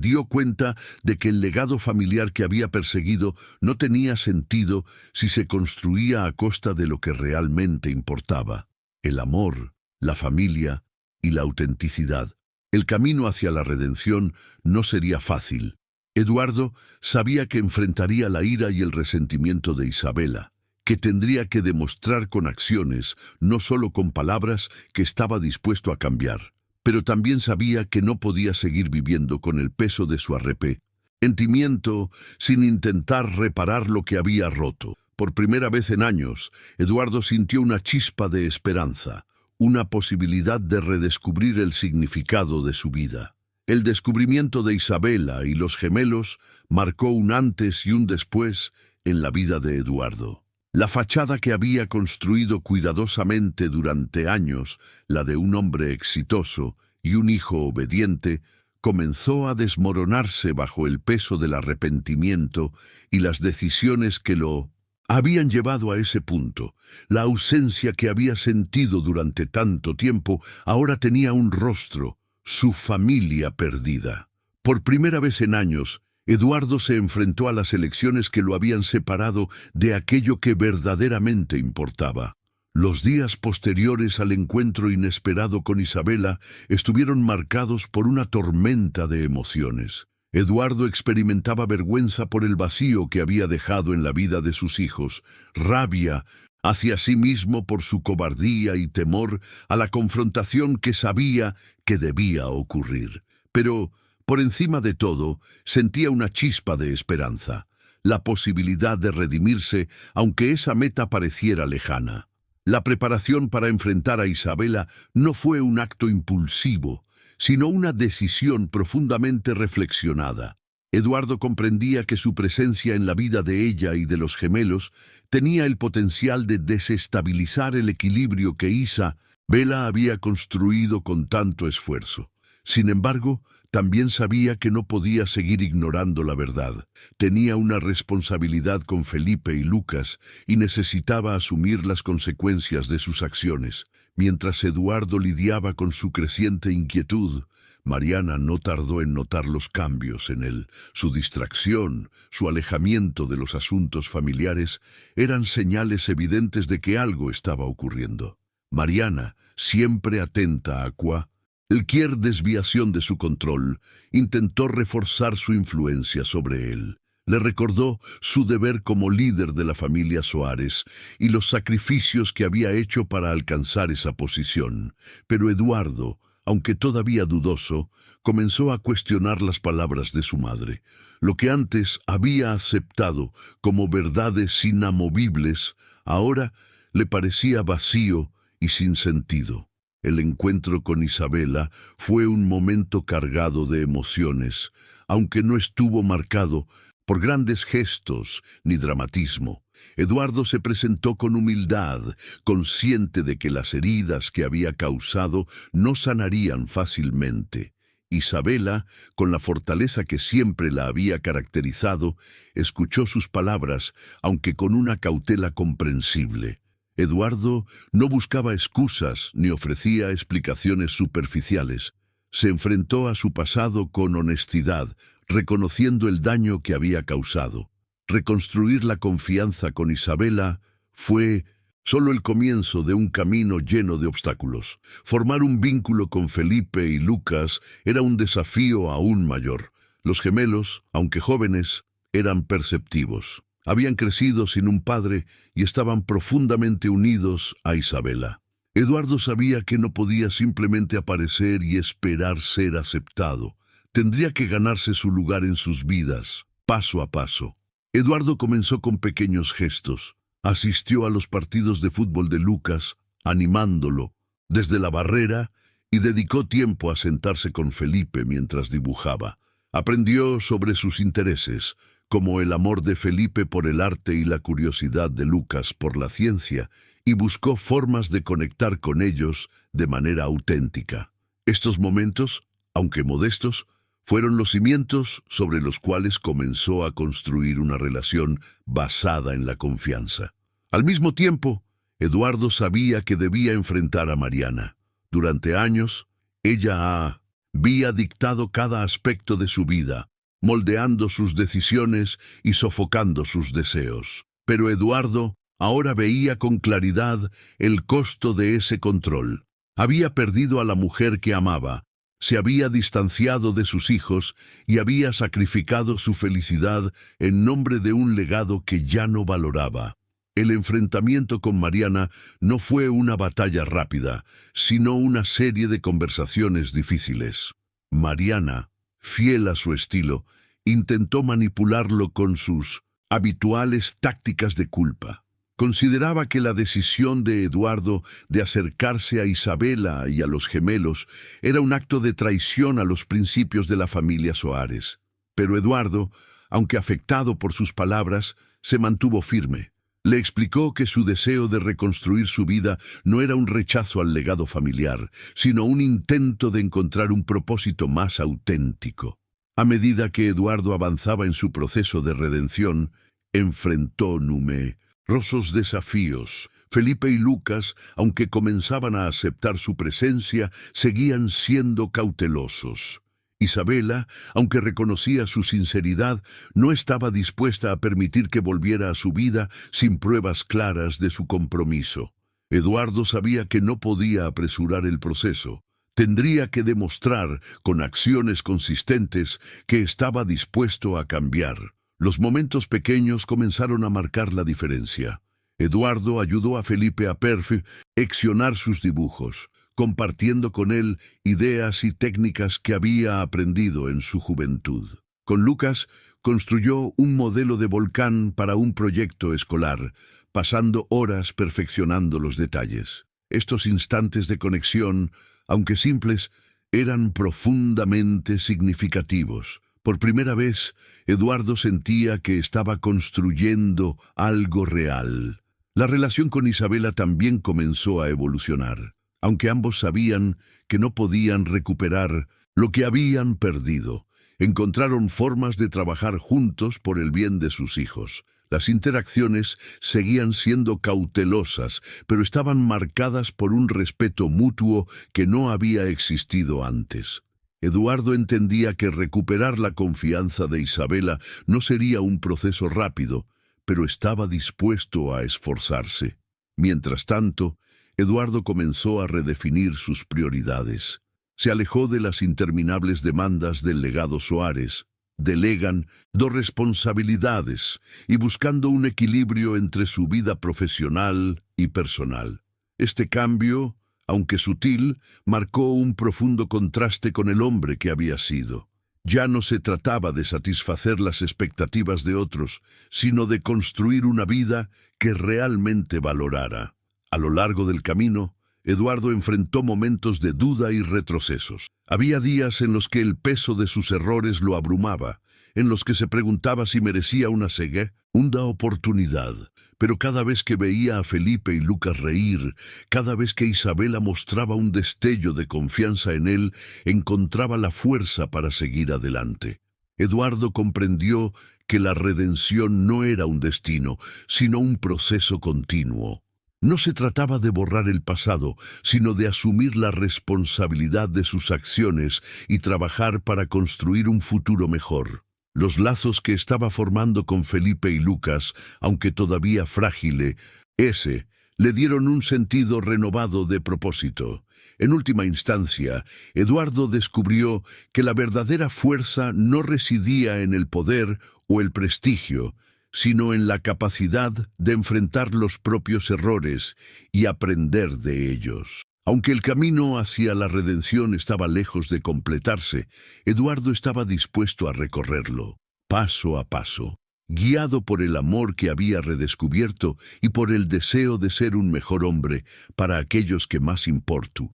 Dio cuenta de que el legado familiar que había perseguido no tenía sentido si se construía a costa de lo que realmente importaba: el amor, la familia y la autenticidad. El camino hacia la redención no sería fácil. Eduardo sabía que enfrentaría la ira y el resentimiento de Isabela, que tendría que demostrar con acciones, no solo con palabras, que estaba dispuesto a cambiar. Pero también sabía que no podía seguir viviendo con el peso de su arrepentimiento sin intentar reparar lo que había roto. Por primera vez en años, Eduardo sintió una chispa de esperanza, una posibilidad de redescubrir el significado de su vida. El descubrimiento de Isabela y los gemelos marcó un antes y un después en la vida de Eduardo. La fachada que había construido cuidadosamente durante años, la de un hombre exitoso y un hijo obediente, comenzó a desmoronarse bajo el peso del arrepentimiento y las decisiones que lo habían llevado a ese punto. La ausencia que había sentido durante tanto tiempo ahora tenía un rostro: su familia perdida. Por primera vez en años, Eduardo se enfrentó a las elecciones que lo habían separado de aquello que verdaderamente importaba. Los días posteriores al encuentro inesperado con Isabela estuvieron marcados por una tormenta de emociones. Eduardo experimentaba vergüenza por el vacío que había dejado en la vida de sus hijos, rabia hacia sí mismo por su cobardía y temor a la confrontación que sabía que debía ocurrir. Pero, por encima de todo, sentía una chispa de esperanza, la posibilidad de redimirse, aunque esa meta pareciera lejana. La preparación para enfrentar a Isabela no fue un acto impulsivo, sino una decisión profundamente reflexionada. Eduardo comprendía que su presencia en la vida de ella y de los gemelos tenía el potencial de desestabilizar el equilibrio que Isabela había construido con tanto esfuerzo. Sin embargo, también sabía que no podía seguir ignorando la verdad. Tenía una responsabilidad con Felipe y Lucas y necesitaba asumir las consecuencias de sus acciones. Mientras Eduardo lidiaba con su creciente inquietud, Mariana no tardó en notar los cambios en él. Su distracción, su alejamiento de los asuntos familiares eran señales evidentes de que algo estaba ocurriendo. Mariana, siempre atenta a cualquier desviación de su control, intentó reforzar su influencia sobre él. Le recordó su deber como líder de la familia Soares y los sacrificios que había hecho para alcanzar esa posición. Pero Eduardo, aunque todavía dudoso, comenzó a cuestionar las palabras de su madre. Lo que antes había aceptado como verdades inamovibles, ahora le parecía vacío y sin sentido. El encuentro con Isabela fue un momento cargado de emociones, aunque no estuvo marcado por grandes gestos ni dramatismo. Eduardo se presentó con humildad, consciente de que las heridas que había causado no sanarían fácilmente. Isabela, con la fortaleza que siempre la había caracterizado, escuchó sus palabras, aunque con una cautela comprensible. Eduardo no buscaba excusas ni ofrecía explicaciones superficiales. Se enfrentó a su pasado con honestidad, reconociendo el daño que había causado. Reconstruir la confianza con Isabela fue solo el comienzo de un camino lleno de obstáculos. Formar un vínculo con Felipe y Lucas era un desafío aún mayor. Los gemelos, aunque jóvenes, eran perceptivos. Habían crecido sin un padre y estaban profundamente unidos a Isabela. Eduardo sabía que no podía simplemente aparecer y esperar ser aceptado. Tendría que ganarse su lugar en sus vidas, paso a paso. Eduardo comenzó con pequeños gestos. Asistió a los partidos de fútbol de Lucas, animándolo desde la barrera, y dedicó tiempo a sentarse con Felipe mientras dibujaba. Aprendió sobre sus intereses, como el amor de Felipe por el arte y la curiosidad de Lucas por la ciencia, y buscó formas de conectar con ellos de manera auténtica. Estos momentos, aunque modestos, fueron los cimientos sobre los cuales comenzó a construir una relación basada en la confianza. Al mismo tiempo, Eduardo sabía que debía enfrentar a Mariana. Durante años, ella había dictado cada aspecto de su vida, moldeando sus decisiones y sofocando sus deseos. Pero Eduardo ahora veía con claridad el costo de ese control. Había perdido a la mujer que amaba, se había distanciado de sus hijos y había sacrificado su felicidad en nombre de un legado que ya no valoraba. El enfrentamiento con Mariana no fue una batalla rápida, sino una serie de conversaciones difíciles. Mariana, fiel a su estilo, intentó manipularlo con sus habituales tácticas de culpa. Consideraba que la decisión de Eduardo de acercarse a Isabela y a los gemelos era un acto de traición a los principios de la familia Soares. Pero Eduardo aunque afectado por sus palabras, se mantuvo firme. Le explicó que su deseo de reconstruir su vida no era un rechazo al legado familiar, sino un intento de encontrar un propósito más auténtico. A medida que Eduardo avanzaba en su proceso de redención, enfrentó numerosos desafíos. Felipe y Lucas, aunque comenzaban a aceptar su presencia, seguían siendo cautelosos. Isabela, aunque reconocía su sinceridad, no estaba dispuesta a permitir que volviera a su vida sin pruebas claras de su compromiso. Eduardo sabía que no podía apresurar el proceso. Tendría que demostrar, con acciones consistentes, que estaba dispuesto a cambiar. Los momentos pequeños comenzaron a marcar la diferencia. Eduardo ayudó a Felipe a perfeccionar sus dibujos, compartiendo con él ideas y técnicas que había aprendido en su juventud. Con Lucas, construyó un modelo de volcán para un proyecto escolar, pasando horas perfeccionando los detalles. Estos instantes de conexión, aunque simples, eran profundamente significativos. Por primera vez, Eduardo sentía que estaba construyendo algo real. La relación con Isabela también comenzó a evolucionar, aunque ambos sabían que no podían recuperar lo que habían perdido. Encontraron formas de trabajar juntos por el bien de sus hijos. Las interacciones seguían siendo cautelosas, pero estaban marcadas por un respeto mutuo que no había existido antes. Eduardo entendía que recuperar la confianza de Isabela no sería un proceso rápido, pero estaba dispuesto a esforzarse. Mientras tanto, Eduardo comenzó a redefinir sus prioridades. Se alejó de las interminables demandas del legado Soares, delegando responsabilidades y buscando un equilibrio entre su vida profesional y personal. Este cambio, aunque sutil, marcó un profundo contraste con el hombre que había sido. Ya no se trataba de satisfacer las expectativas de otros, sino de construir una vida que realmente valorara. A lo largo del camino, Eduardo enfrentó momentos de duda y retrocesos. Había días en los que el peso de sus errores lo abrumaba, en los que se preguntaba si merecía una segunda oportunidad. Pero cada vez que veía a Felipe y Lucas reír, cada vez que Isabela mostraba un destello de confianza en él, encontraba la fuerza para seguir adelante. Eduardo comprendió que la redención no era un destino, sino un proceso continuo. No se trataba de borrar el pasado, sino de asumir la responsabilidad de sus acciones y trabajar para construir un futuro mejor. Los lazos que estaba formando con Felipe y Lucas, aunque todavía frágiles, le dieron un sentido renovado de propósito. En última instancia, Eduardo descubrió que la verdadera fuerza no residía en el poder o el prestigio, sino en la capacidad de enfrentar los propios errores y aprender de ellos. Aunque el camino hacia la redención estaba lejos de completarse, Eduardo estaba dispuesto a recorrerlo, paso a paso, guiado por el amor que había redescubierto y por el deseo de ser un mejor hombre para aquellos que más importan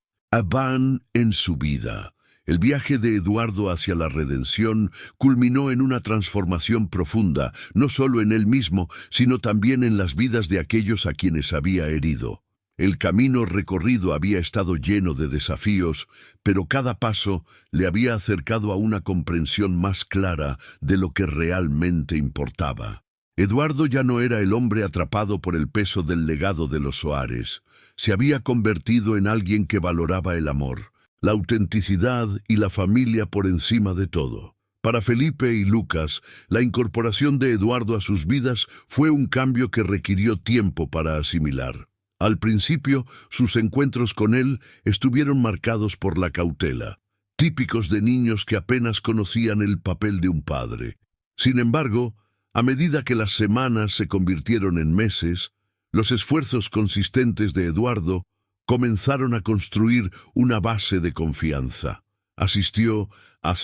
en su vida. El viaje de Eduardo hacia la redención culminó en una transformación profunda, no solo en él mismo, sino también en las vidas de aquellos a quienes había herido. El camino recorrido había estado lleno de desafíos, pero cada paso le había acercado a una comprensión más clara de lo que realmente importaba. Eduardo ya no era el hombre atrapado por el peso del legado de los Soares. Se había convertido en alguien que valoraba el amor, la autenticidad y la familia por encima de todo. Para Felipe y Lucas, la incorporación de Eduardo a sus vidas fue un cambio que requirió tiempo para asimilar. Al principio, sus encuentros con él estuvieron marcados por la cautela, típicos de niños que apenas conocían el papel de un padre. Sin embargo, a medida que las semanas se convirtieron en meses, los esfuerzos consistentes de Eduardo comenzaron a construir una base de confianza. Asistió a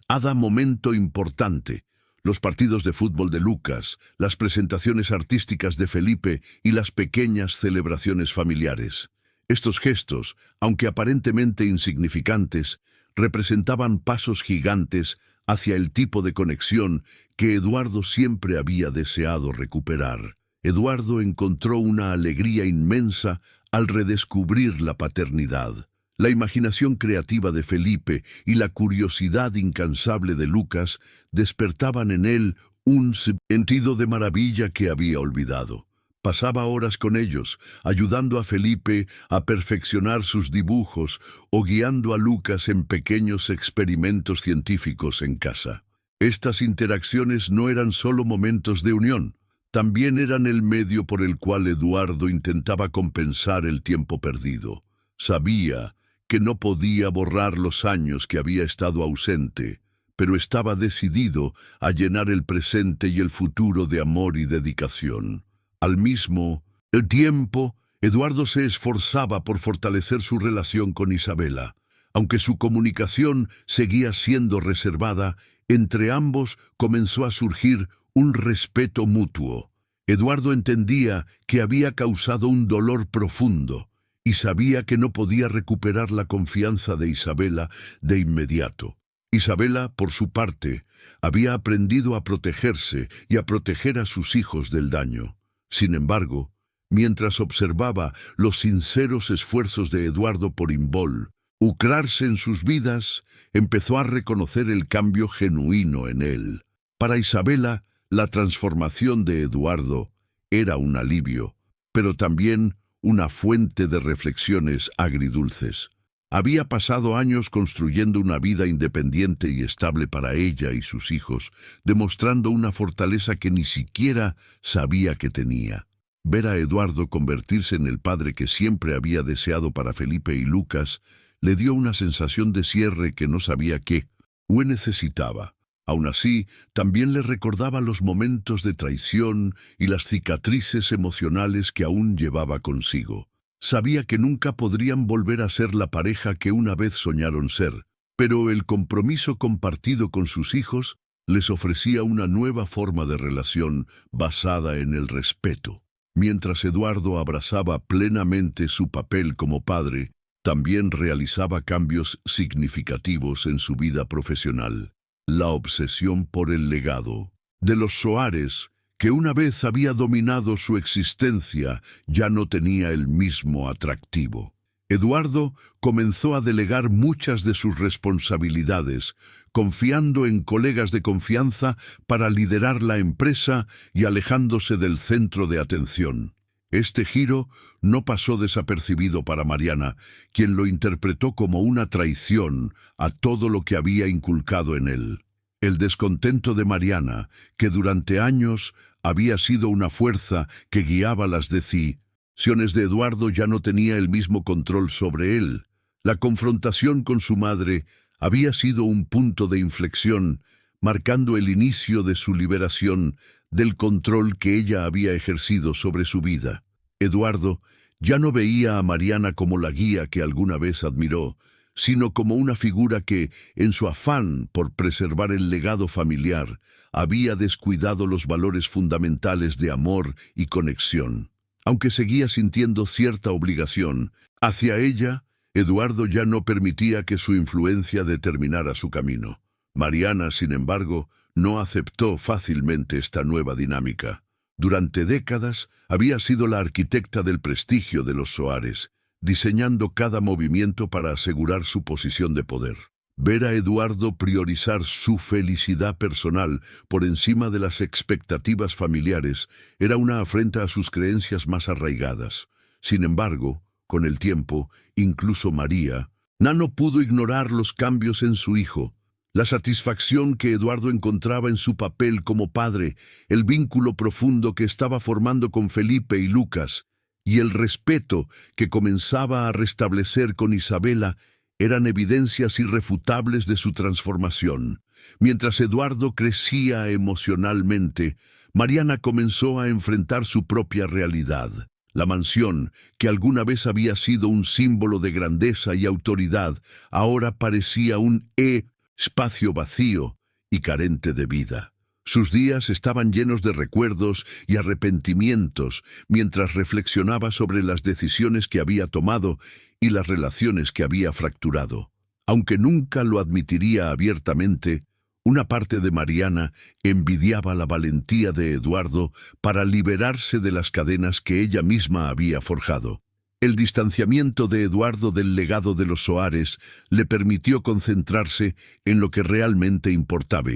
cada momento importante: los partidos de fútbol de Lucas, las presentaciones artísticas de Felipe y las pequeñas celebraciones familiares. Estos gestos, aunque aparentemente insignificantes, representaban pasos gigantes hacia el tipo de conexión que Eduardo siempre había deseado recuperar. Eduardo encontró una alegría inmensa al redescubrir la paternidad. La imaginación creativa de Felipe y la curiosidad incansable de Lucas despertaban en él un sentido de maravilla que había olvidado. Pasaba horas con ellos, ayudando a Felipe a perfeccionar sus dibujos o guiando a Lucas en pequeños experimentos científicos en casa. Estas interacciones no eran solo momentos de unión, también eran el medio por el cual Eduardo intentaba compensar el tiempo perdido. Sabía que no podía borrar los años que había estado ausente, pero estaba decidido a llenar el presente y el futuro de amor y dedicación. Al mismo tiempo, Eduardo se esforzaba por fortalecer su relación con Isabela. Aunque su comunicación seguía siendo reservada, entre ambos comenzó a surgir un respeto mutuo. Eduardo entendía que había causado un dolor profundo y sabía que no podía recuperar la confianza de Isabela de inmediato. Isabela, por su parte, había aprendido a protegerse y a proteger a sus hijos del daño. Sin embargo, mientras observaba los sinceros esfuerzos de Eduardo por involucrarse en sus vidas, empezó a reconocer el cambio genuino en él. Para Isabela, la transformación de Eduardo era un alivio, pero también una fuente de reflexiones agridulces. Había pasado años construyendo una vida independiente y estable para ella y sus hijos, demostrando una fortaleza que ni siquiera sabía que tenía. Ver a Eduardo convertirse en el padre que siempre había deseado para Felipe y Lucas le dio una sensación de cierre que no sabía qué o necesitaba. Aún así, también le recordaba los momentos de traición y las cicatrices emocionales que aún llevaba consigo. Sabía que nunca podrían volver a ser la pareja que una vez soñaron ser, pero el compromiso compartido con sus hijos les ofrecía una nueva forma de relación basada en el respeto. Mientras Eduardo abrazaba plenamente su papel como padre, también realizaba cambios significativos en su vida profesional. La obsesión por el legado de los Soares, que una vez había dominado su existencia, ya no tenía el mismo atractivo. Eduardo comenzó a delegar muchas de sus responsabilidades, confiando en colegas de confianza para liderar la empresa y alejándose del centro de atención. Este giro no pasó desapercibido para Mariana, quien lo interpretó como una traición a todo lo que había inculcado en él. El descontento de Mariana, que durante años había sido una fuerza que guiaba las decisiones de Eduardo, ya no tenía el mismo control sobre él. La confrontación con su madre había sido un punto de inflexión, marcando el inicio de su liberación del control que ella había ejercido sobre su vida. Eduardo ya no veía a Mariana como la guía que alguna vez admiró, sino como una figura que, en su afán por preservar el legado familiar, había descuidado los valores fundamentales de amor y conexión. Aunque seguía sintiendo cierta obligación hacia ella, Eduardo ya no permitía que su influencia determinara su camino. Mariana, sin embargo, no aceptó fácilmente esta nueva dinámica. Durante décadas había sido la arquitecta del prestigio de los Soares, diseñando cada movimiento para asegurar su posición de poder. Ver a Eduardo priorizar su felicidad personal por encima de las expectativas familiares era una afrenta a sus creencias más arraigadas. Sin embargo, con el tiempo, incluso María no pudo ignorar los cambios en su hijo. La satisfacción que Eduardo encontraba en su papel como padre, el vínculo profundo que estaba formando con Felipe y Lucas, y el respeto que comenzaba a restablecer con Isabela eran evidencias irrefutables de su transformación. Mientras Eduardo crecía emocionalmente, Mariana comenzó a enfrentar su propia realidad. La mansión, que alguna vez había sido un símbolo de grandeza y autoridad, ahora parecía un espacio vacío y carente de vida. Sus días estaban llenos de recuerdos y arrepentimientos mientras reflexionaba sobre las decisiones que había tomado y las relaciones que había fracturado. Aunque nunca lo admitiría abiertamente, Una parte de Mariana envidiaba la valentía de Eduardo para liberarse de las cadenas que ella misma había forjado. El distanciamiento de Eduardo del legado de los Soares le permitió concentrarse en lo que realmente importaba.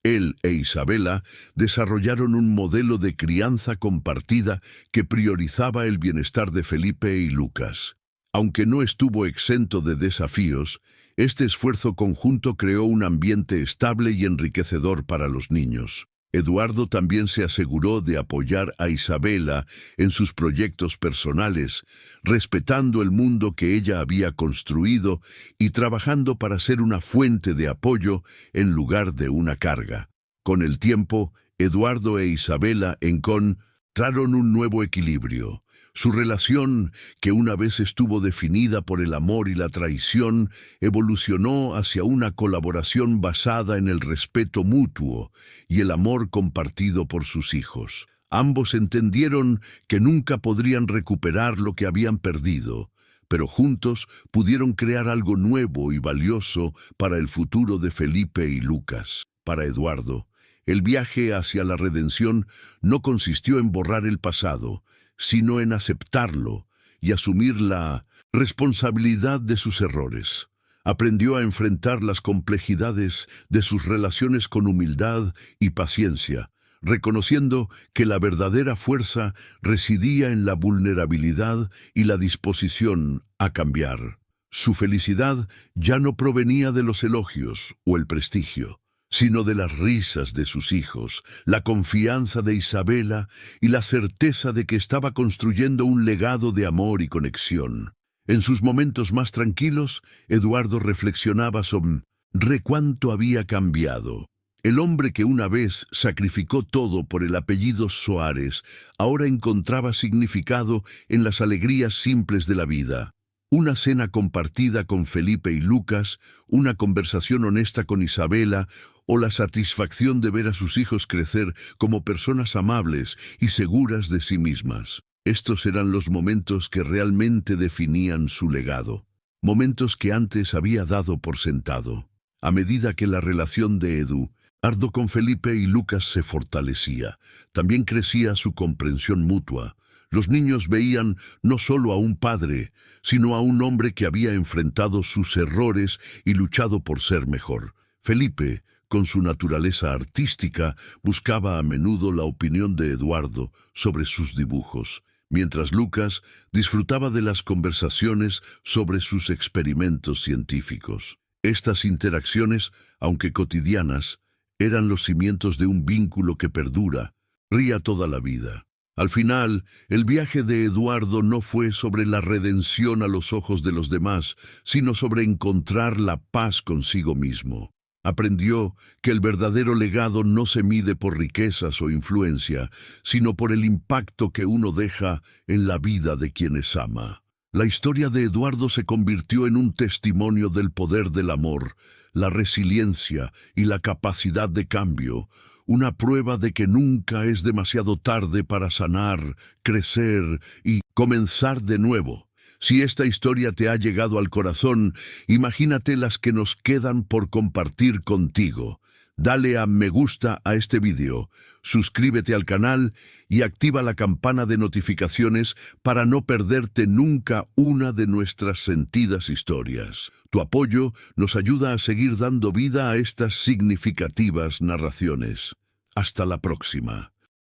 Él e Isabela desarrollaron un modelo de crianza compartida que priorizaba el bienestar de Felipe y Lucas. Aunque no estuvo exento de desafíos, este esfuerzo conjunto creó un ambiente estable y enriquecedor para los niños. Eduardo también se aseguró de apoyar a Isabela en sus proyectos personales, respetando el mundo que ella había construido y trabajando para ser una fuente de apoyo en lugar de una carga. Con el tiempo, Eduardo e Isabela encontraron un nuevo equilibrio. Su relación, que una vez estuvo definida por el amor y la traición, evolucionó hacia una colaboración basada en el respeto mutuo y el amor compartido por sus hijos. Ambos entendieron que nunca podrían recuperar lo que habían perdido, pero juntos pudieron crear algo nuevo y valioso para el futuro de Felipe y Lucas. Para Eduardo, el viaje hacia la redención no consistió en borrar el pasado, sino en aceptarlo y asumir la responsabilidad de sus errores. Aprendió a enfrentar las complejidades de sus relaciones con humildad y paciencia, reconociendo que la verdadera fuerza residía en la vulnerabilidad y la disposición a cambiar. Su felicidad ya no provenía de los elogios o el prestigio, sino de las risas de sus hijos, la confianza de Isabela y la certeza de que estaba construyendo un legado de amor y conexión. En sus momentos más tranquilos, Eduardo reflexionaba sobre cuánto había cambiado. El hombre que una vez sacrificó todo por el apellido Soares, ahora encontraba significado en las alegrías simples de la vida. Una cena compartida con Felipe y Lucas, una conversación honesta con Isabela, o la satisfacción de ver a sus hijos crecer como personas amables y seguras de sí mismas. Estos eran los momentos que realmente definían su legado. Momentos que antes había dado por sentado. A medida que la relación de Eduardo con Felipe y Lucas se fortalecía, también crecía su comprensión mutua. Los niños veían no solo a un padre, sino a un hombre que había enfrentado sus errores y luchado por ser mejor. Felipe, con su naturaleza artística, buscaba a menudo la opinión de Eduardo sobre sus dibujos, mientras Lucas disfrutaba de las conversaciones sobre sus experimentos científicos. Estas interacciones, aunque cotidianas, eran los cimientos de un vínculo que perdura, ría toda la vida. Al final, el viaje de Eduardo no fue sobre la redención a los ojos de los demás, sino sobre encontrar la paz consigo mismo. Aprendió que el verdadero legado no se mide por riquezas o influencia, sino por el impacto que uno deja en la vida de quienes ama. La historia de Eduardo se convirtió en un testimonio del poder del amor, la resiliencia y la capacidad de cambio, una prueba de que nunca es demasiado tarde para sanar, crecer y comenzar de nuevo. Si esta historia te ha llegado al corazón, imagínate las que nos quedan por compartir contigo. Dale a me gusta a este vídeo, suscríbete al canal y activa la campana de notificaciones para no perderte nunca una de nuestras sentidas historias. Tu apoyo nos ayuda a seguir dando vida a estas significativas narraciones. Hasta la próxima.